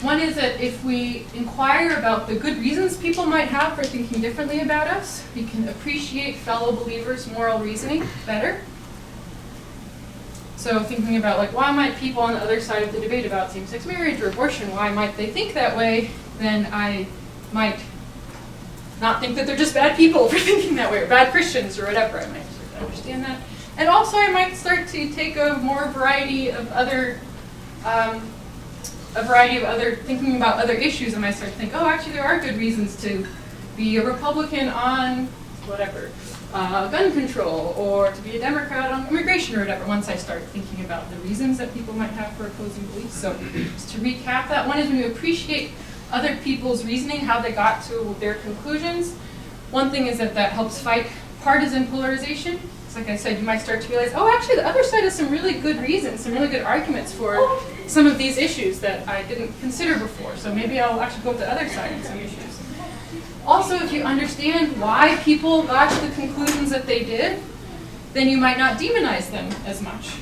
One is that if we inquire about the good reasons people might have for thinking differently about us, we can appreciate fellow believers' moral reasoning better. So thinking about like why might people on the other side of the debate about same-sex marriage or abortion, why might they think that way, then I might not think that they're just bad people for thinking that way, or bad Christians or whatever. I might sort of understand that. And also I might start to take a more variety of other, thinking about other issues. I might start to think, oh, actually there are good reasons to be a Republican on whatever, gun control, or to be a Democrat on immigration or whatever, once I start thinking about the reasons that people might have for opposing beliefs. So just to recap that, one is when you appreciate other people's reasoning, how they got to their conclusions. One thing is that helps fight partisan polarization. It's like I said, you might start to realize, oh, actually the other side has some really good reasons, some really good arguments for some of these issues that I didn't consider before. So maybe I'll actually go with the other side on some issues. Also, if you understand why people got to the conclusions that they did, then you might not demonize them as much.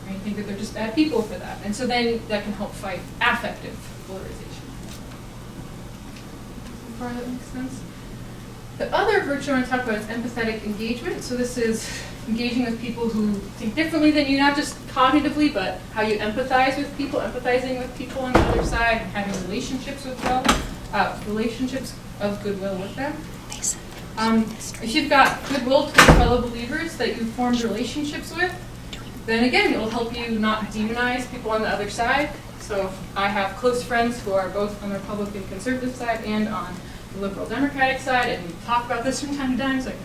Or you think that they're just bad people for that. And so then that can help fight affective polarization. So far that makes sense? The other virtue I want to talk about is empathetic engagement. So this is engaging with people who think differently than you, not just cognitively, but how you empathize with people, empathizing with people on the other side, and having relationships with them. Relationships of goodwill with them. If you've got goodwill towards fellow believers that you've formed relationships with, then again, it will help you not demonize people on the other side. So if I have close friends who are both on the Republican conservative side and on the liberal Democratic side, and we talk about this from time to time, so I can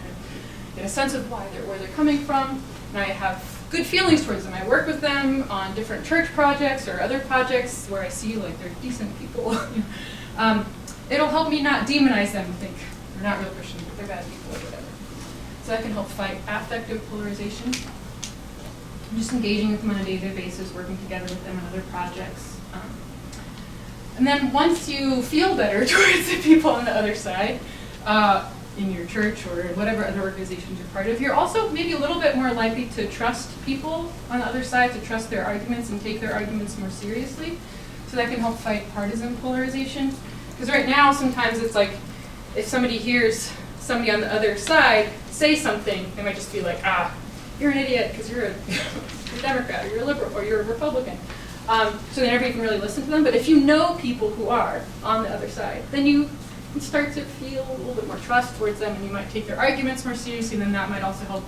get a sense of where they're coming from, and I have good feelings towards them. I work with them on different church projects or other projects where I see like they're decent people. It'll help me not demonize them and think they're not real Christians, but they're bad people or whatever. So that can help fight affective polarization. Just engaging with them on a day-to-day basis, working together with them on other projects. And then once you feel better towards the people on the other side, in your church or whatever other organizations you're part of, you're also maybe a little bit more likely to trust people on the other side, to trust their arguments and take their arguments more seriously. So that can help fight partisan polarization. Because right now, sometimes it's like, if somebody hears somebody on the other side say something, they might just be like, you're an idiot because you're a Democrat, or you're a liberal, or you're a Republican. So they never even really listen to them. But if you know people who are on the other side, then you start to feel a little bit more trust towards them, and you might take their arguments more seriously. Then that might also help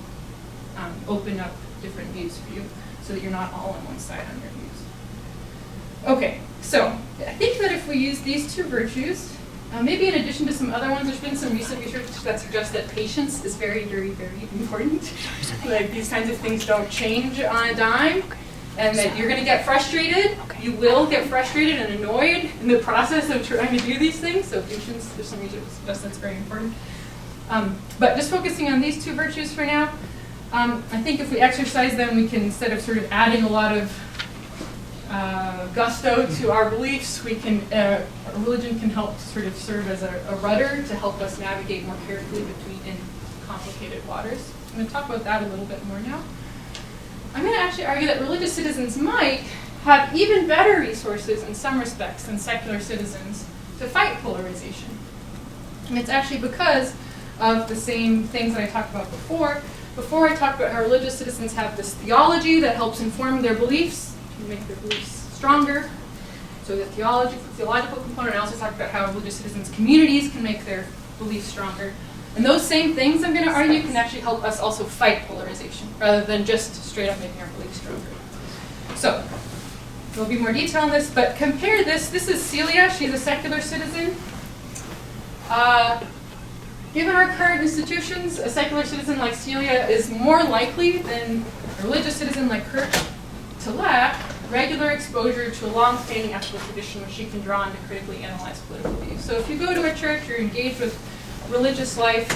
open up different views for you, so that you're not all on one side on your views. Okay, so I think that if we use these two virtues, maybe in addition to some other ones, there's been some recent research that suggests that patience is very, very, very important. Like these kinds of things don't change on a dime, and that you're going to get frustrated. You will get frustrated and annoyed in the process of trying to do these things. So patience, there's some research that suggests that's very important. But just focusing on these two virtues for now, I think if we exercise them, we can, instead of sort of adding a lot of gusto to our beliefs, we can, religion can help sort of serve as a rudder to help us navigate more carefully in complicated waters. I'm going to talk about that a little bit more now. I'm going to actually argue that religious citizens might have even better resources in some respects than secular citizens to fight polarization. And it's actually because of the same things that I talked about before. Before I talked about how religious citizens have this theology that helps inform their beliefs, to make their beliefs stronger. So the theological component, I also talked about how religious citizens' communities can make their beliefs stronger. And those same things, I'm going to argue, can actually help us also fight polarization, rather than just straight up making our beliefs stronger. So, there'll be more detail on this, but compare this. This is Celia. She's a secular citizen. Given our current institutions, a secular citizen like Celia is more likely than a religious citizen like Kirk to lack regular exposure to a long-standing ethical tradition which she can draw on to critically analyze political views. So if you go to a church, you're engaged with religious life,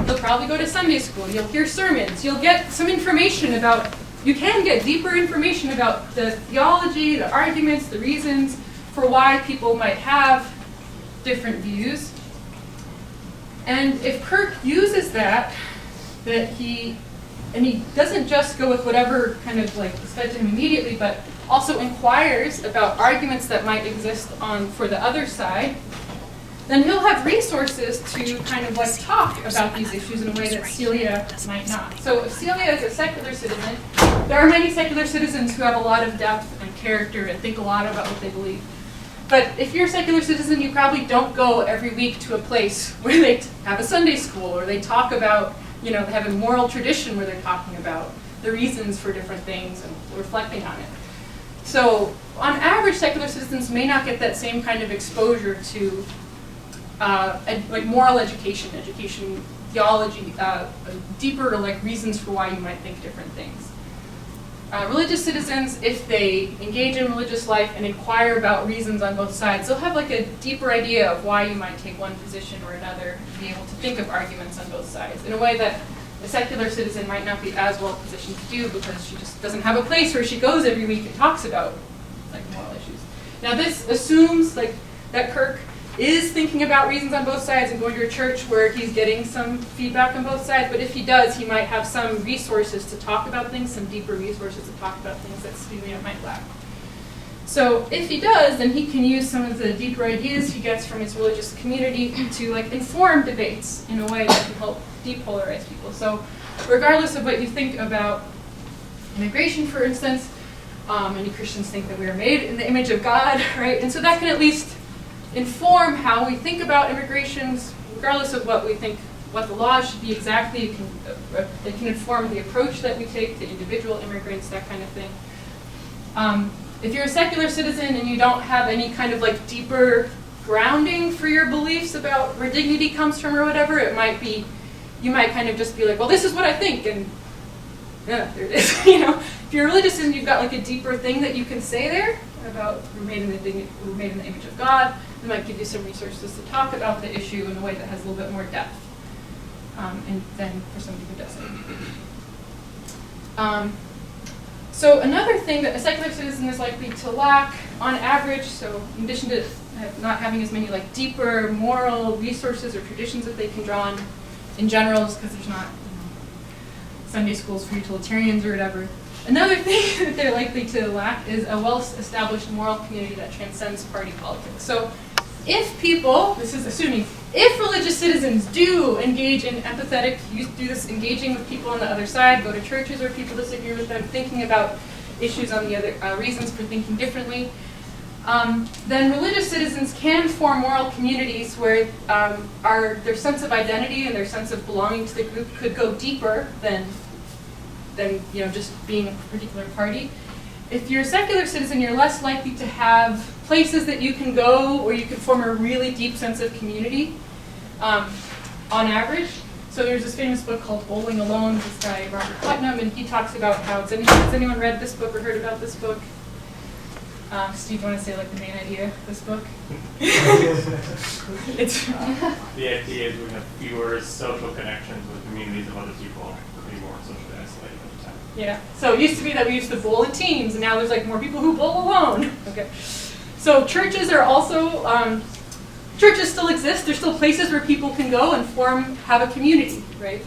you'll probably go to Sunday school, you'll hear sermons, you'll get some information about, you can get deeper information about the theology, the arguments, the reasons for why people might have different views. And if Kirk uses that he doesn't just go with whatever kind of like is fed to him immediately, but also inquires about arguments that might exist for the other side, then he'll have resources to kind of like talk about these issues in a way that Celia might not. So if Celia is a secular citizen, there are many secular citizens who have a lot of depth and character and think a lot about what they believe. But if you're a secular citizen, you probably don't go every week to a place where they have a Sunday school, or they talk about, they have a moral tradition where they're talking about the reasons for different things and reflecting on it. So on average, secular citizens may not get that same kind of exposure to like moral education, theology, deeper like reasons for why you might think different things. Religious citizens, if they engage in religious life and inquire about reasons on both sides, they'll have like a deeper idea of why you might take one position or another, and be able to think of arguments on both sides in a way that a secular citizen might not be as well positioned to do, because she just doesn't have a place where she goes every week and talks about like moral issues. Now this assumes like that Kirk is thinking about reasons on both sides and going to a church where he's getting some feedback on both sides, but if he does, he might have some resources to talk about things, some deeper resources to talk about things that Celia might lack. So if he does, then he can use some of the deeper ideas he gets from his religious community to like inform debates in a way that can help depolarize people. So regardless of what you think about immigration, for instance, many Christians think that we are made in the image of God, right? And so that can at least inform how we think about immigrations, regardless of what we think, what the laws should be exactly. It can inform the approach that we take to individual immigrants, that kind of thing. If you're a secular citizen and you don't have any kind of like deeper grounding for your beliefs about where dignity comes from or whatever, it might be, you might kind of just be like, well, this is what I think, and yeah, there it is. If you're a religious citizen, you've got like a deeper thing that you can say there about we're made in the image of God. It might give you some resources to talk about the issue in a way that has a little bit more depth than for somebody who doesn't. So another thing that a secular citizen is likely to lack on average, so in addition to not having as many like deeper moral resources or traditions that they can draw on in general, just because there's not Sunday schools for utilitarians or whatever. Another thing that they're likely to lack is a well-established moral community that transcends party politics. So if people, this is assuming, if religious citizens do engage in empathetic, you do this engaging with people on the other side, go to churches where people disagree with them, thinking about issues on the other, reasons for thinking differently, then religious citizens can form moral communities where their sense of identity and their sense of belonging to the group could go deeper than just being a particular party. If you're a secular citizen, you're less likely to have places that you can go where you can form a really deep sense of community, on average. So there's this famous book called Bowling Alone, this guy, Robert Putnam, and he talks about how, has anyone read this book or heard about this book? Steve, do you want to say like the main idea of this book? It's the idea is we have fewer social connections with communities of other people, be more socially isolated over time. Yeah. So it used to be that we used to bowl in teams, and now there's like more people who bowl alone. Okay. So churches are also churches still exist. There's still places where people can go and have a community, right?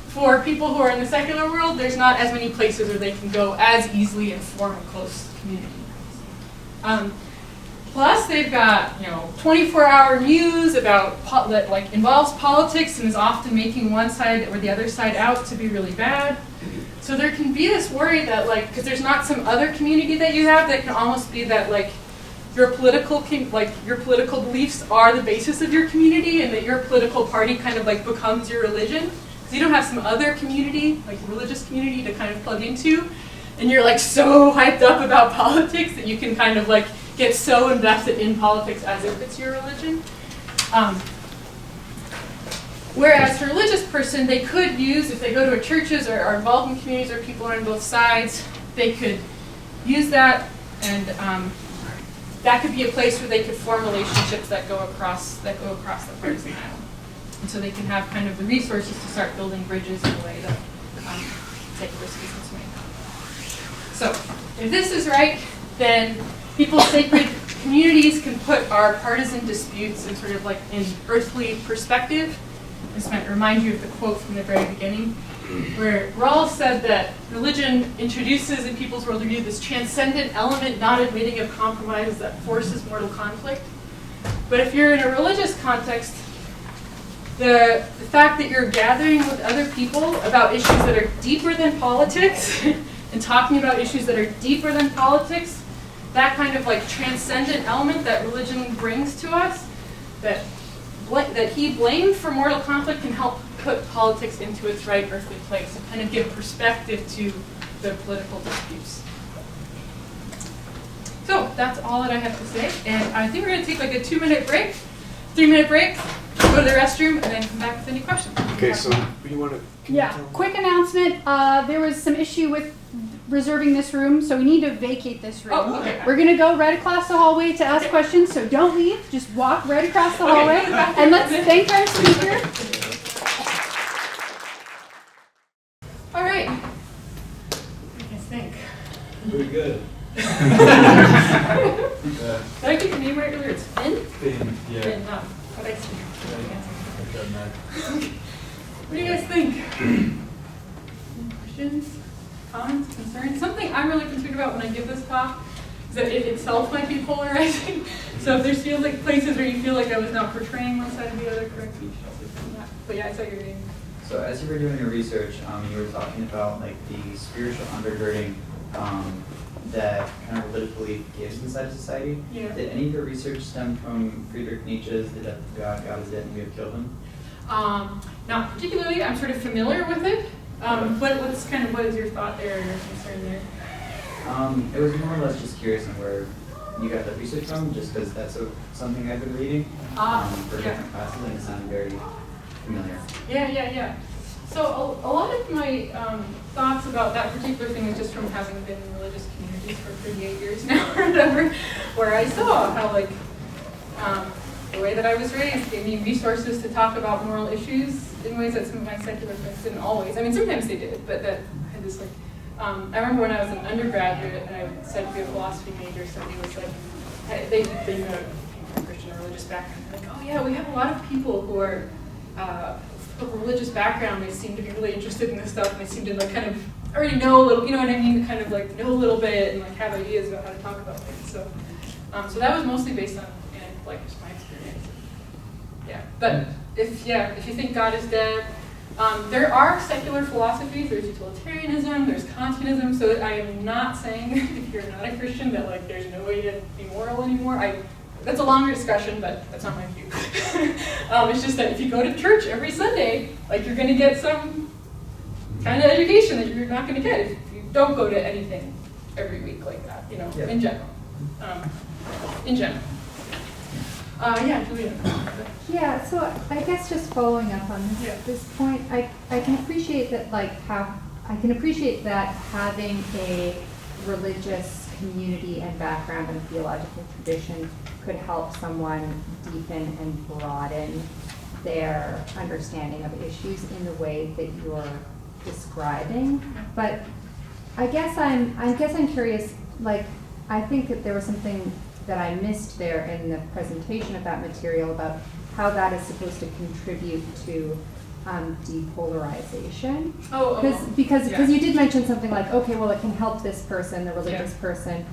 For people who are in the secular world, there's not as many places where they can go as easily and form a close community. Plus, they've got 24-hour news about that like involves politics and is often making one side or the other side out to be really bad. So there can be this worry that because there's not some other community that you have that can almost be that your political beliefs are the basis of your community, and that your political party kind of becomes your religion. Because you don't have some other community, religious community, to kind of plug into. And you're so hyped up about politics that you can kind of get so invested in politics as if it's your religion. Whereas for a religious person, they could use, if they go to churches or are involved in communities where people are on both sides, they could use that, and that could be a place where they could form relationships that go across the partisan aisle. And so they can have kind of the resources to start building bridges in a way that secular citizens may not. So, if this is right, then people's sacred communities can put our partisan disputes in sort of in earthly perspective. This might remind you of the quote from the very beginning, where Rawls said that religion introduces in people's worldview this transcendent element not admitting of compromise that forces mortal conflict. But if you're in a religious context, the fact that you're gathering with other people about issues that are deeper than politics and talking about issues that are deeper than politics, that kind of transcendent element that religion brings to us, that he blamed for mortal conflict, can help put politics into its right earthly place and kind of give perspective to the political disputes. So that's all that I have to say, and I think we're going to take a 2-minute break, 3-minute break, go to the restroom, and then come back with any questions. Okay, so you want to... Quick announcement. There was some issue with reserving this room, so we need to vacate this room. Oh, okay. We're going to go right across the hallway to ask questions, so don't leave. Just walk right across the hallway. And let's thank our speaker. All right. What do you guys think? Pretty good. Did I get your name right earlier? It's Finn? Finn, yeah. Finn, no. What did I say? I've done that. What do you guys think? Any questions, comments, concerns? Something I'm really concerned about when I give this talk is that it itself might be polarizing. So if there's places where you feel like I was not portraying one side or the other correctly, you should also do that. But yeah, I saw your name. So as you were doing your research, you were talking about the spiritual undergirding that kind of religious belief gives inside of society. Yeah. Did any of your research stem from Friedrich Nietzsche's "The death of God is dead and we have killed him"? Not particularly. I'm sort of familiar with it. What is your thought there or your concern there? It was more or less just curious on where you got that research from, just because that's something I've been reading for different classes, and it sounded very familiar. Yeah. So a lot of my thoughts about that particular thing is just from having been in religious communities for 38 years now or whatever, where I saw how the way that I was raised gave me resources to talk about moral issues in ways that some of my secular friends didn't always. I mean, sometimes they did, but that had this I remember when I was an undergraduate and I decided to be a philosophy major, somebody was they came from a Christian or religious background. They're oh yeah, we have a lot of people who are of a religious background. They seem to be really interested in this stuff, and they seem to kind of already know a little, you know what I mean? Kind of know a little bit and have ideas about how to talk about things. So that was mostly based on like just my experience. Yeah, but if you think God is dead, there are secular philosophies. There's utilitarianism, there's Kantianism. So I am not saying if you're not a Christian that like there's no way to be moral anymore. That's a longer discussion, but that's not my view. It's just that if you go to church every Sunday, like you're going to get some kind of education that you're not going to get if you don't go to anything every week like that. You know, Yeah. in general. Yeah, Julia. Yeah, so I guess just following up on Yeah. this point, I can appreciate that having a religious community and background and theological tradition could help someone deepen and broaden their understanding of issues in the way that you're describing. But I guess I'm curious, like, I think that there was something that I missed there in the presentation of that material about how that is supposed to contribute to depolarization. Because you did mention something like, okay, well, it can help this person, the religious person,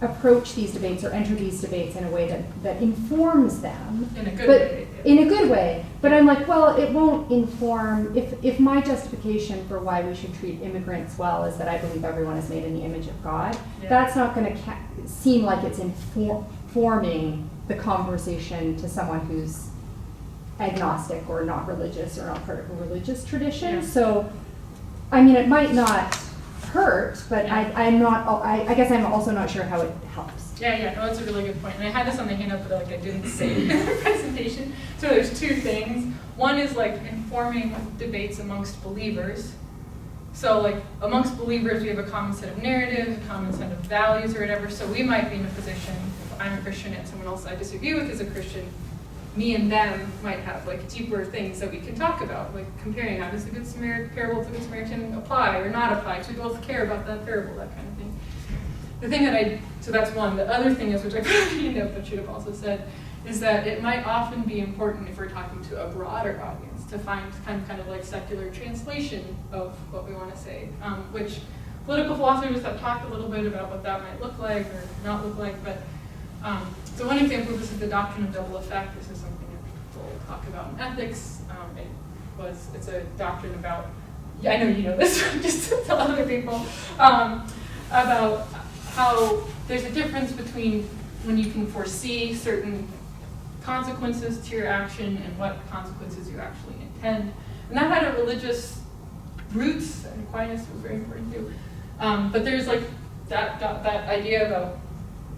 approach these debates or enter these debates in a way that informs them. In a good way. In a good way. But I'm like, well, it won't inform, if my justification for why we should treat immigrants well is that I believe everyone is made in the image of God, that's not going to seem like it's informing the conversation to someone who's agnostic or not religious or not part of a religious tradition. Yeah. So, I mean, it might not hurt, but I guess I'm also not sure how it helps. Yeah, no, that's a really good point. And I had this on the handout, but like I didn't say it in the presentation. So there's two things. One is like informing debates amongst believers. So like amongst believers, we have a common set of narratives, a common set of values or whatever. So we might be in a position, if I'm a Christian and someone else I disagree with is a Christian, me and them might have like deeper things that we can talk about, like comparing how does the Good Samaritan parable of the Good Samaritan apply or not apply, because we both care about that parable, that kind of thing. The thing that so that's one. The other thing is, which I probably know, but should have also said, is that it might often be important if we're talking to a broader audience to find kind of like secular translation of what we want to say, which political philosophers have talked a little bit about what that might look like or not look like, but so one example of this is the doctrine of double effect. This is something that people talk about in ethics. It's a doctrine about, I know you know this, just to tell other people, about how there's a difference between when you can foresee certain consequences to your action and what consequences you actually intend. And that had a religious roots, and Aquinas was very important too. But there's like that idea about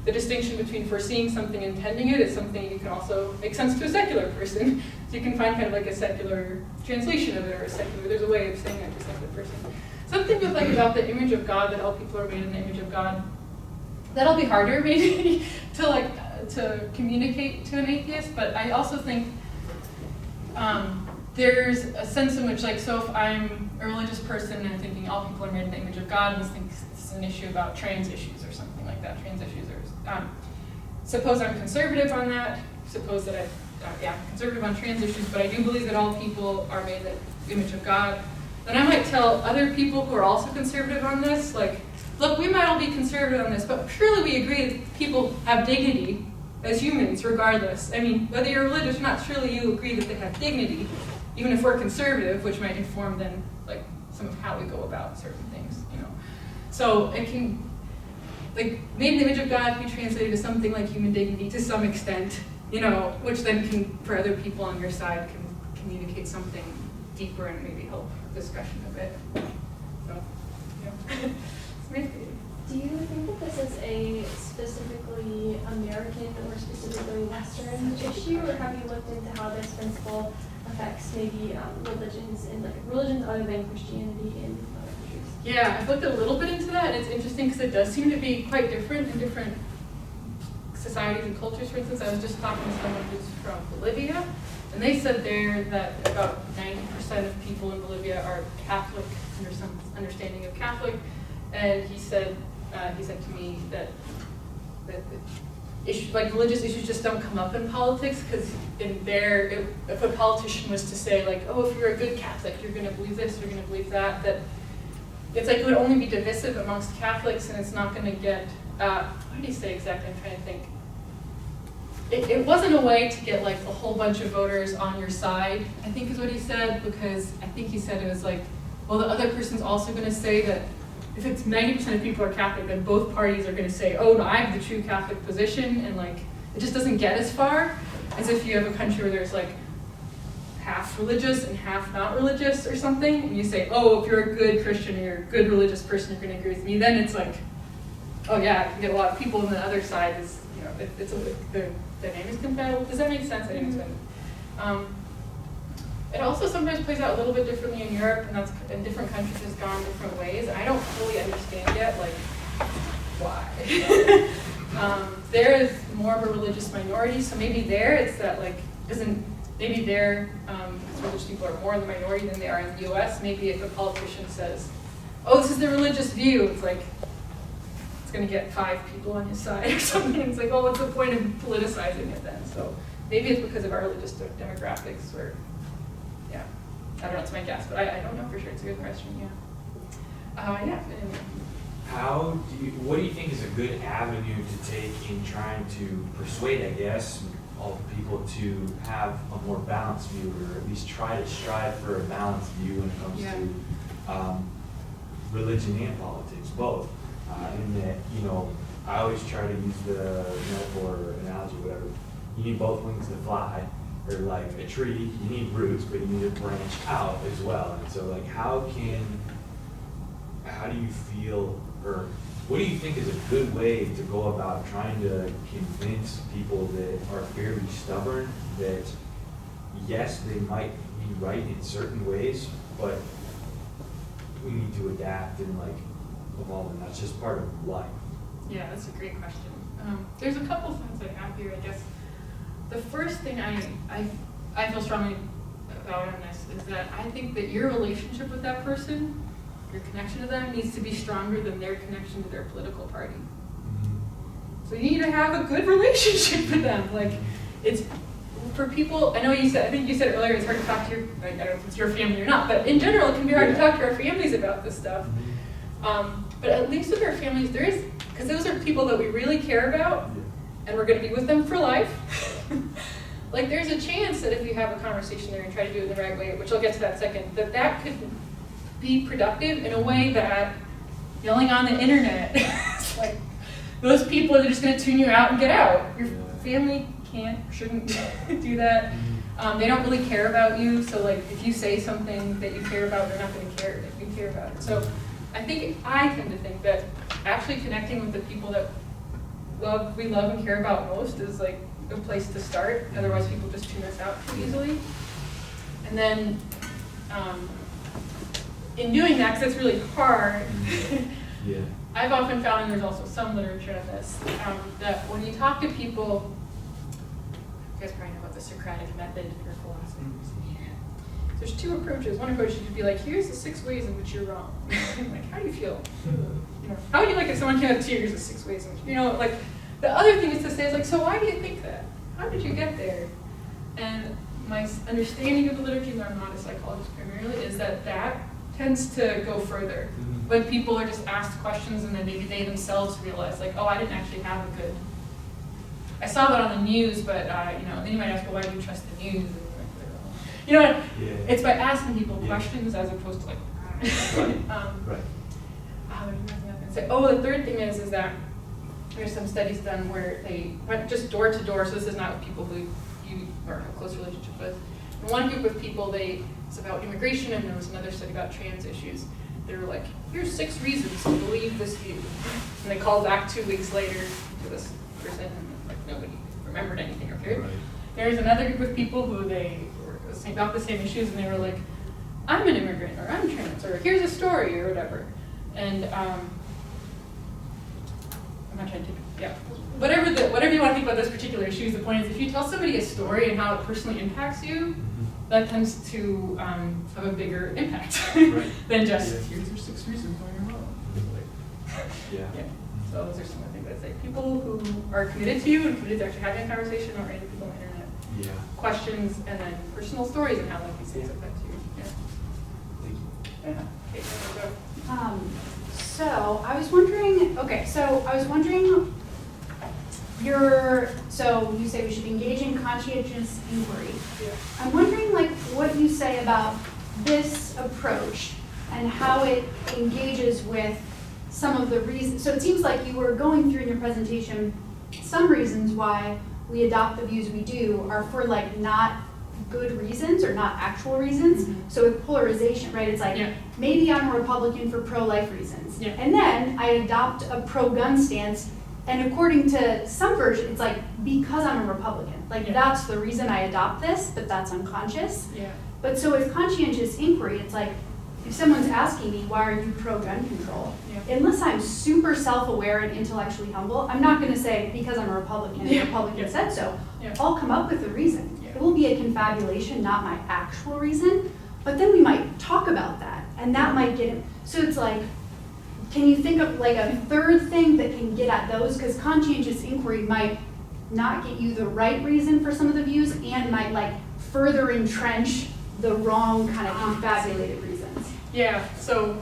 the distinction between foreseeing something and intending it is something you can also make sense to a secular person. So you can find kind of like a secular translation of it, or there's a way of saying that to a secular person. Something with like about the image of God, that all people are made in the image of God, that'll be harder maybe to communicate to an atheist, but I also think there's a sense in which, like, so if I'm a religious person and I'm thinking all people are made in the image of God, and this is an issue about trans issues or something like that, suppose I'm conservative on that, suppose that I'm conservative on trans issues, but I do believe that all people are made in the image of God, then I might tell other people who are also conservative on this, like, look, we might all be conservative on this, but surely we agree that people have dignity as humans regardless. I mean, whether you're religious or not, surely you agree that they have dignity, even if we're conservative, which might inform then like some of how we go about certain things, you know. So it can, like, made in the image of God be translated to something like human dignity to some extent, you know, which then can, for other people on your side, can communicate something deeper and maybe help discussion a bit. So, yeah. Do you think that this is a specifically American or specifically Western issue, or have you looked into how this principle affects maybe religions other than Christianity in other countries? Yeah, I've looked a little bit into that, and it's interesting because it does seem to be quite different in different societies and cultures. For instance, I was just talking to someone who's from Bolivia, and they said there that about 90% of people in Bolivia are Catholic, under some understanding of Catholic, and he said to me that issues, like religious issues just don't come up in politics, because if a politician was to say like, oh, if you're a good Catholic, you're going to believe this, you're going to believe that, that it's like it would only be divisive amongst Catholics, and it's not going to get, what did he say exactly? I'm trying to think. it wasn't a way to get like a whole bunch of voters on your side, I think is what he said, because I think he said it was like, well, the other person's also going to say that if it's 90% of people are Catholic, then both parties are going to say, oh, no, I have the true Catholic position, and like, it just doesn't get as far as if you have a country where there's like half religious and half not religious or something, and you say, oh, if you're a good Christian or you're a good religious person, you're going to agree with me, then it's like, oh yeah, I can get a lot of people, and the other side is, you know, the dynamics compatible. Does that make sense? I think it's it also sometimes plays out a little bit differently in Europe, and that's in different countries has gone different ways. I don't fully understand yet, like, why. There is more of a religious minority, so maybe there it's that like maybe there because religious people are more in the minority than they are in the US. Maybe if a politician says, "Oh, this is the religious view," it's like it's going to get 5 people on his side or something. It's like, well, what's the point of politicizing it then? So maybe it's because of our religious demographics, where yeah, I don't know. It's my guess, but I don't know for sure. It's a good question. Yeah. Yeah. Anyway. What do you think is a good avenue to take in trying to persuade, I guess, all the people to have a more balanced view, or at least try to strive for a balanced view when it comes to religion and politics, both? In that, you know, I always try to use the metaphor, analogy, whatever. You need both wings to fly, or like a tree, you need roots, but you need to branch out as well. And so, like, how do you feel, or what do you think is a good way to go about trying to convince people that are fairly stubborn that, yes, they might be right in certain ways, but we need to adapt and like evolve, and that's just part of life? Yeah, that's a great question. There's a couple things I have here, I guess. The first thing I feel strongly about in this is that I think that your relationship with that person, your connection to them, needs to be stronger than their connection to their political party. So you need to have a good relationship with them. Like, it's for people, I think you said earlier, it's hard to talk to I don't know if it's your family or not, but in general, it can be hard to talk to our families about this stuff. But at least with our families, because those are people that we really care about, and we're going to be with them for life. Like, there's a chance that if you have a conversation there and try to do it in the right way, which I'll get to that second, that could be productive in a way that yelling on the internet, like, those people are just going to tune you out and get out. Your family shouldn't do that. They don't really care about you, so like if you say something that you care about, they're not going to care if you care about it. So I tend to think that actually connecting with the people that we love and care about most is like a place to start. Otherwise, people just tune us out too easily. And then in doing that, because it's really hard, I've often found, and there's also some literature on this, that when you talk to people, you guys probably know about the Socratic method for philosophy. There's 2 approaches. One approach is to be like, here's the 6 ways in which you're wrong. Like, how do you feel? You know, how would you like if someone came up to you, here's the 6 ways in which, you know, like, the other thing is to say, is like, so why do you think that? How did you get there? And my understanding of the literature, and I'm not a psychologist primarily, is that tends to go further. When people are just asked questions and then maybe they themselves realize, like, oh, I didn't actually have a good, I saw that on the news, but, you know, then you might ask, well, why do you trust the news? You know, it's by asking people questions as opposed to like, the third thing is that there's some studies done where they went just door to door. So this is not with people who you are in a close relationship with. In one group of people, it's about immigration, and there was another study about trans issues. They were like, here's 6 reasons to believe this view. And they called back 2 weeks later to this person, and like nobody remembered anything or cared. Right. There's another group of people who they were about the same issues, and they were like, I'm an immigrant, or I'm trans, or here's a story, or whatever. And I'm not trying to whatever you want to think about those particular issues, the point is if you tell somebody a story and how it personally impacts you, that tends to have a bigger impact than just here's your 6 reasons why you're wrong. So those are some of the things I'd say. People who are committed to you and committed to actually having a conversation, or any people on the internet, questions, and then personal stories and how like these things affect you. Thank you. Okay, so I was wondering, so you say we should engage in conscientious inquiry. Yeah. I'm wondering like what you say about this approach and how it engages with some of the reasons. So it seems like you were going through in your presentation some reasons why we adopt the views we do are for like not good reasons or not actual reasons. Mm-hmm. So with polarization, right, it's like maybe I'm a Republican for pro-life reasons. Yeah. And then I adopt a pro-gun stance, and according to some version, it's like because I'm a Republican. Like that's the reason I adopt this, but that's unconscious. Yeah. But so with conscientious inquiry, it's like if someone's asking me, why are you pro-gun control? Yeah. Unless I'm super self-aware and intellectually humble, I'm not going to say because I'm a Republican and the Republican said so. Yeah. I'll come up with a reason. Yeah. It will be a confabulation, not my actual reason, but then we might talk about that, and that might get it. So it's like, can you think of like a third thing that can get at those? Because conscientious inquiry might not get you the right reason for some of the views and might like further entrench the wrong kind of confabulated reasons. Yeah, so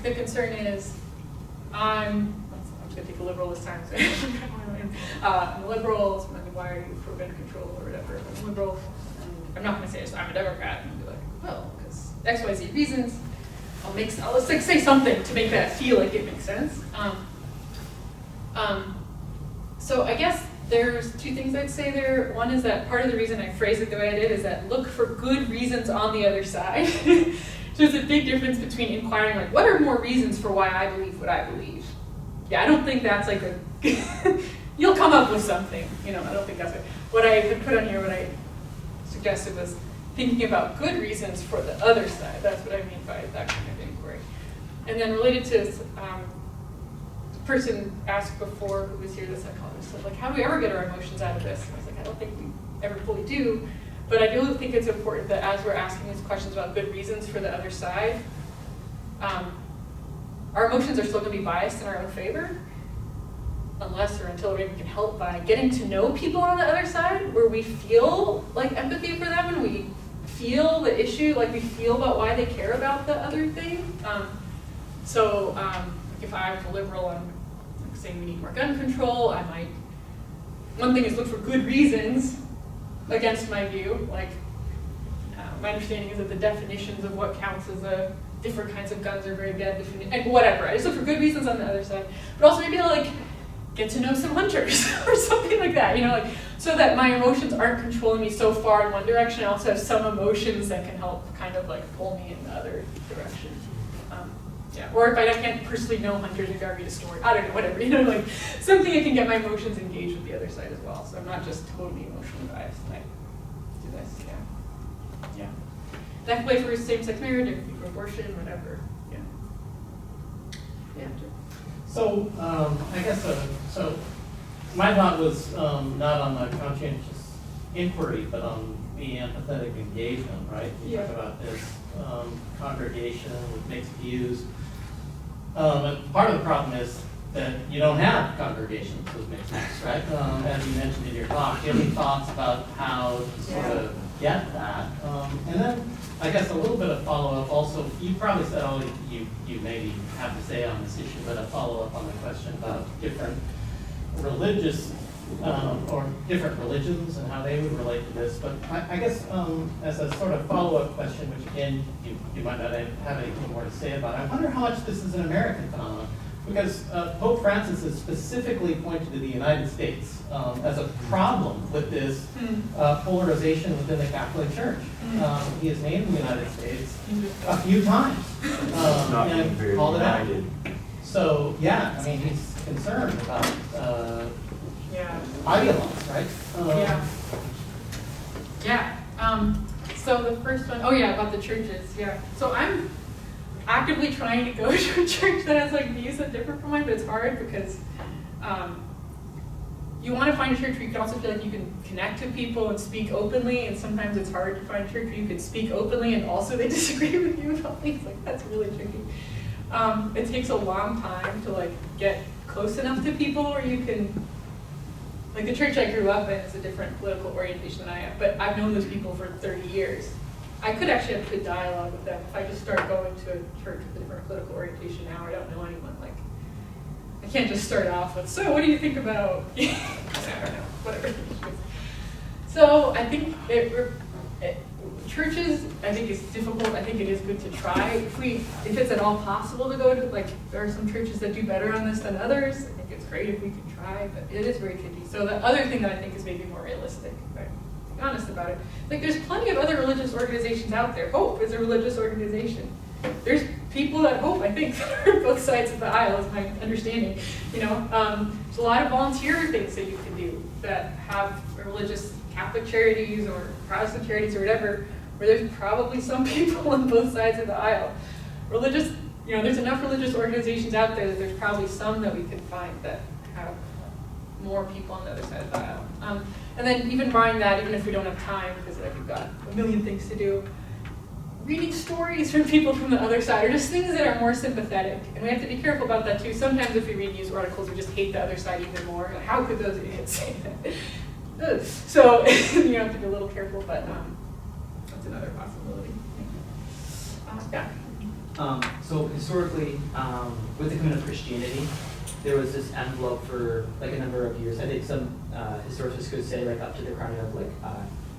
the concern is I'm just gonna take a liberal this time. So I'm a liberal, so why are you pro gun control or whatever? I'm a liberal, and I'm not gonna say I'm a Democrat and be like, well, because XYZ reasons. Let's like say something to make that feel like it makes sense. So I guess there's two things I'd say there. One is that part of the reason I phrase it the way I did is that look for good reasons on the other side. So there's a big difference between inquiring like, what are more reasons for why I believe what I believe? Yeah, I don't think that's like you'll come up with something, I don't think that's what I had put on here, what I suggested was thinking about good reasons for the other side. That's what I mean by that kind of inquiry. And then related to the person asked before who was here, the psychologist, said like, how do we ever get our emotions out of this? And I was like, I don't think we ever fully do, but I do think it's important that as we're asking these questions about good reasons for the other side, our emotions are still going to be biased in our own favor, unless or until we can help by getting to know people on the other side, where we feel like empathy for them and we feel the issue, like we feel about why they care about the other thing. If I'm a liberal, I'm saying we need more gun control, one thing is look for good reasons against my view, like my understanding is that the definitions of what counts as different kinds of guns are very bad, and whatever. I just look for good reasons on the other side, but also maybe like get to know some hunters or something like that, so that my emotions aren't controlling me so far in one direction. I also have some emotions that can help kind of like pull me in the other direction. Or if I can't personally know hunters, maybe I'll read a story. I don't know, whatever, like something I can get my emotions engaged with the other side as well. So I'm not just totally emotionally biased when I do this, yeah. That can play for same-sex marriage, it can be for abortion, whatever, yeah. So, I guess, so my thought was not on the conscientious inquiry, but on the empathetic engagement, right? You talk about this congregation with mixed views. And part of the problem is that you don't have congregations with mixed views, right? As you mentioned in your talk, do you have any thoughts about how to sort of get that? And then I guess a little bit of follow-up also, you probably said all you maybe have to say on this issue, but a follow-up on the question about different religious or different religions and how they would relate to this. But I guess as a sort of follow-up question, which again, you might not have anything more to say about, I wonder how much this is an American phenomenon. Because Pope Francis has specifically pointed to the United States as a problem with this polarization within the Catholic Church. He has named the United States a few times and called it out. So yeah, I mean he's concerned about ideologues, right? So the first one, about the churches, So I'm actively trying to go to a church that has like views that differ from mine, but it's hard because you want to find a church where you can also feel like you can connect to people and speak openly, and sometimes it's hard to find a church where you can speak openly and also they disagree with you about things. Like that's really tricky. It takes a long time to like get close enough to people where you can, like the church I grew up in is a different political orientation than I am, but I've known those people for 30 years. I could actually have a good dialogue with them if I just start going to a church with a different political orientation now. I don't know anyone. Like, I can't just start off with, so what do you think about, I don't know, whatever. So I think churches, I think it's difficult. I think it is good to try. If it's at all possible to go to, like, there are some churches that do better on this than others. I think it's great if we can try, but it is very tricky. So the other thing that I think is maybe more realistic, if I'm being honest about it, like, there's plenty of other religious organizations out there. Hope is a religious organization. There's people that hope, I think, that are both sides of the aisle, is my understanding. There's a lot of volunteer things that you can do that have religious Catholic charities or Protestant charities or whatever, where there's probably some people on both sides of the aisle. There's enough religious organizations out there that there's probably some that we can find that have more people on the other side of the aisle. And then even barring that, even if we don't have time, because we've got a million things to do, reading stories from people from the other side, or just things that are more sympathetic. And we have to be careful about that too. Sometimes if we read news articles, we just hate the other side even more. Like, how could those idiots say that? So you have to be a little careful, but that's another possibility. Yeah. So historically, with the coming of Christianity, there was this envelope for like a number of years. I think some historians could say like up to the crowning of like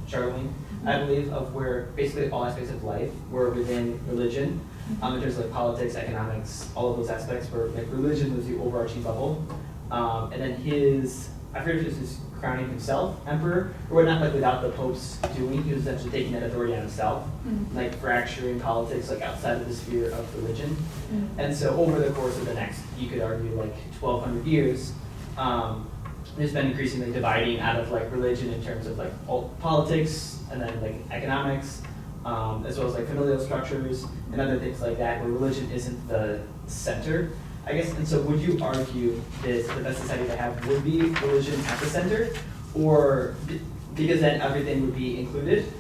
Charlemagne, I believe, of where basically all aspects of life were within religion. In terms of like politics, economics, all of those aspects where like religion was the overarching bubble. And then I forget if it was his crowning himself emperor, or whatnot, like without the Pope's doing, he was essentially taking that authority on himself, like fracturing politics like outside of the sphere of religion. And so over the course of the next, you could argue like 1,200 years, there's been increasingly dividing out of like religion in terms of like politics and then like economics, as well as like familial structures and other things like that, where religion isn't the center, I guess. And so would you argue that the best society to have would be religion at the center, or because then everything would be included,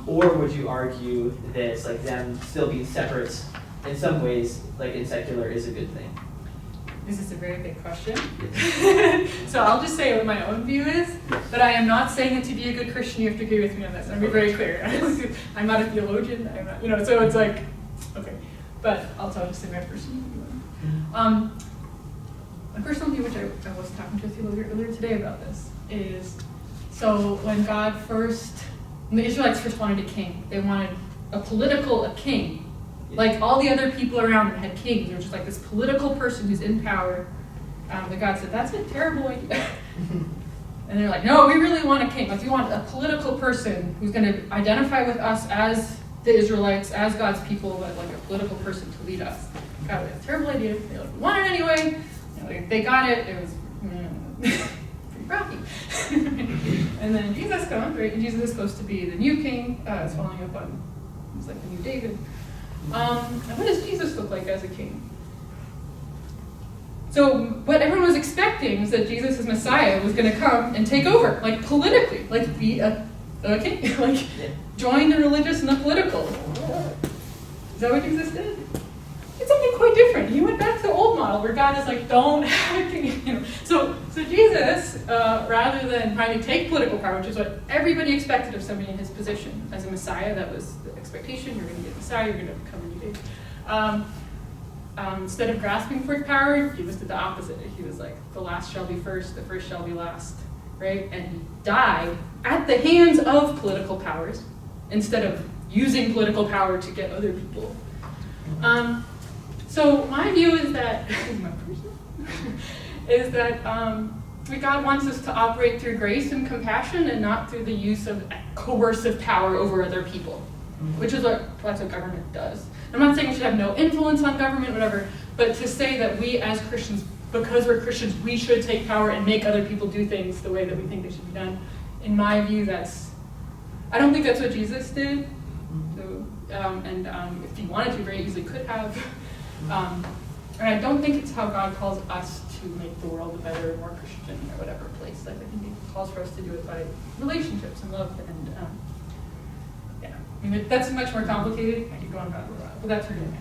or would you argue that like them still being separate in some ways, like in secular, is a good thing? This is a very big question. So I'll just say what my own view is, but I am not saying that to be a good Christian, you have to agree with me on this. I'll be very clear. I'm not a theologian, I'm not, so it's like, okay. But I'll just say my personal view. My personal view, which I was talking to a theologian earlier today about this, is so when the Israelites first wanted a king, they wanted a king. Like all the other people around them had kings. They were just like this political person who's in power. But God said, that's a terrible idea. And they're like, no, we really want a king. Like we want a political person who's going to identify with us as the Israelites, as God's people, but like a political person to lead us. God, it's a terrible idea. They like, want it anyway. They got it. It was pretty rocky. And then Jesus comes, right? And Jesus is supposed to be the new king. It's following up on, he's like the new David. And what does Jesus look like as a king? So what everyone was expecting was that Jesus as Messiah was going to come and take over, like politically, like be a king, like join the religious and the political. Is that what Jesus did? It's something quite different. He went back to the old model where God is like, don't have a king. So Jesus, rather than trying to take political power, which is what everybody expected of somebody in his position as a Messiah, that was the expectation. You're going to get Messiah. You're going to become a new David. Instead of grasping for power, he did the opposite. He was like, the last shall be first, the first shall be last, right? And he died at the hands of political powers instead of using political power to get other people. So my view is that, God wants us to operate through grace and compassion and not through the use of coercive power over other people, which is that's what government does. I'm not saying we should have no influence on government, whatever, but to say that we as Christians, because we're Christians, we should take power and make other people do things the way that we think they should be done. In my view, I don't think that's what Jesus did. So, if he wanted to, very easily could have. And I don't think it's how God calls us to make the world a better, more Christian, or whatever place. Like, I think he calls for us to do it by relationships and love and I mean, that's much more complicated. I could go on about it, but that's really it.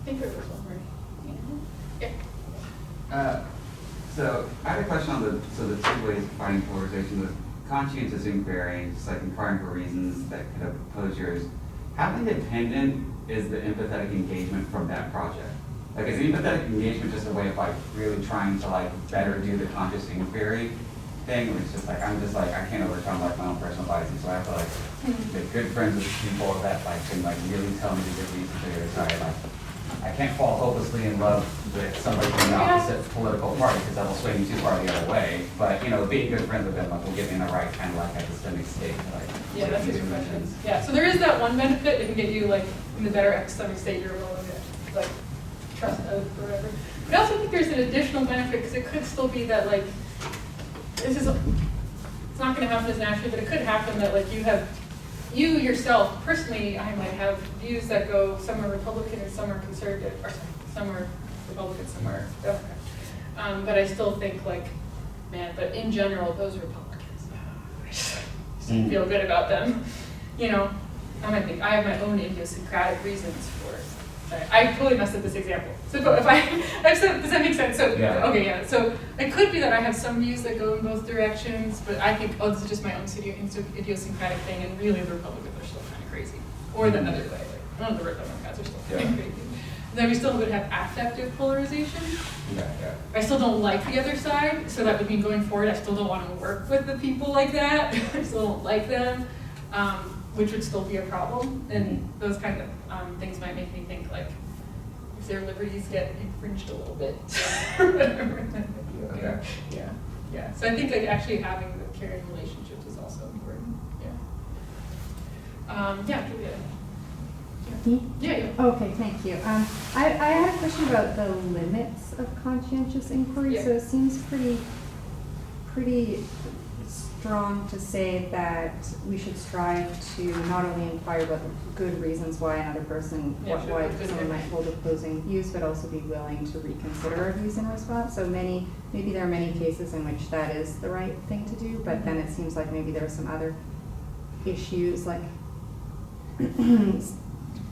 I think there was one more. Yeah. So I had a question on the two ways of fighting polarization: the conscientious inquiry, just like inquiring for reasons that could oppose yours. How independent is the empathetic engagement from that project? Like, is empathetic engagement just a way of like really trying to like better do the conscious inquiry thing? Where it's just like, I can't overcome like my own personal biases, so I have to like make good friends with people that like can like really tell me the good reasons for the other side. Like, I can't fall hopelessly in love with somebody from the opposite political party because that'll sway me too far the other way. But you know, being good friends with them like will get me in the right kind of like epistemic state. Like, Yeah, that's a good question. Yeah, so there is that one benefit. It can get you like in the better epistemic state you're willing to like trust others or whatever. But I also think there's an additional benefit because it could still be that like it's not going to happen as naturally, but it could happen that like you yourself personally, I might have views that go some are Republican and some are conservative, or some are Republican, some are Democrat. But I still think like, man, but in general, those Republicans, I just feel good about them. You know, I have my own idiosyncratic reasons for it. I totally messed up this example. So if I've said, does that make sense? So yeah. Okay, yeah. So it could be that I have some views that go in both directions, but I think, oh, this is just my own idiosyncratic thing, and really the Republicans are still kind of crazy. Or the other way, like, none of the Democrats are still kind of crazy. And then we still would have affective polarization. Yeah. I still don't like the other side, so that would mean going forward, I still don't want to work with the people like that. I still don't like them, which would still be a problem. And those kind of things might make me think like, if their liberties get infringed a little bit, Okay. Yeah. So I think like actually having the caring relationships is also important. Yeah, Julia. Yeah. Okay, thank you. I had a question about the limits of conscientious inquiry. Yeah. So it seems pretty strong to say that we should strive to not only inquire about the good reasons why another person, why someone might hold opposing views, but also be willing to reconsider our views in response. So maybe there are many cases in which that is the right thing to do, but then it seems like maybe there are some other issues like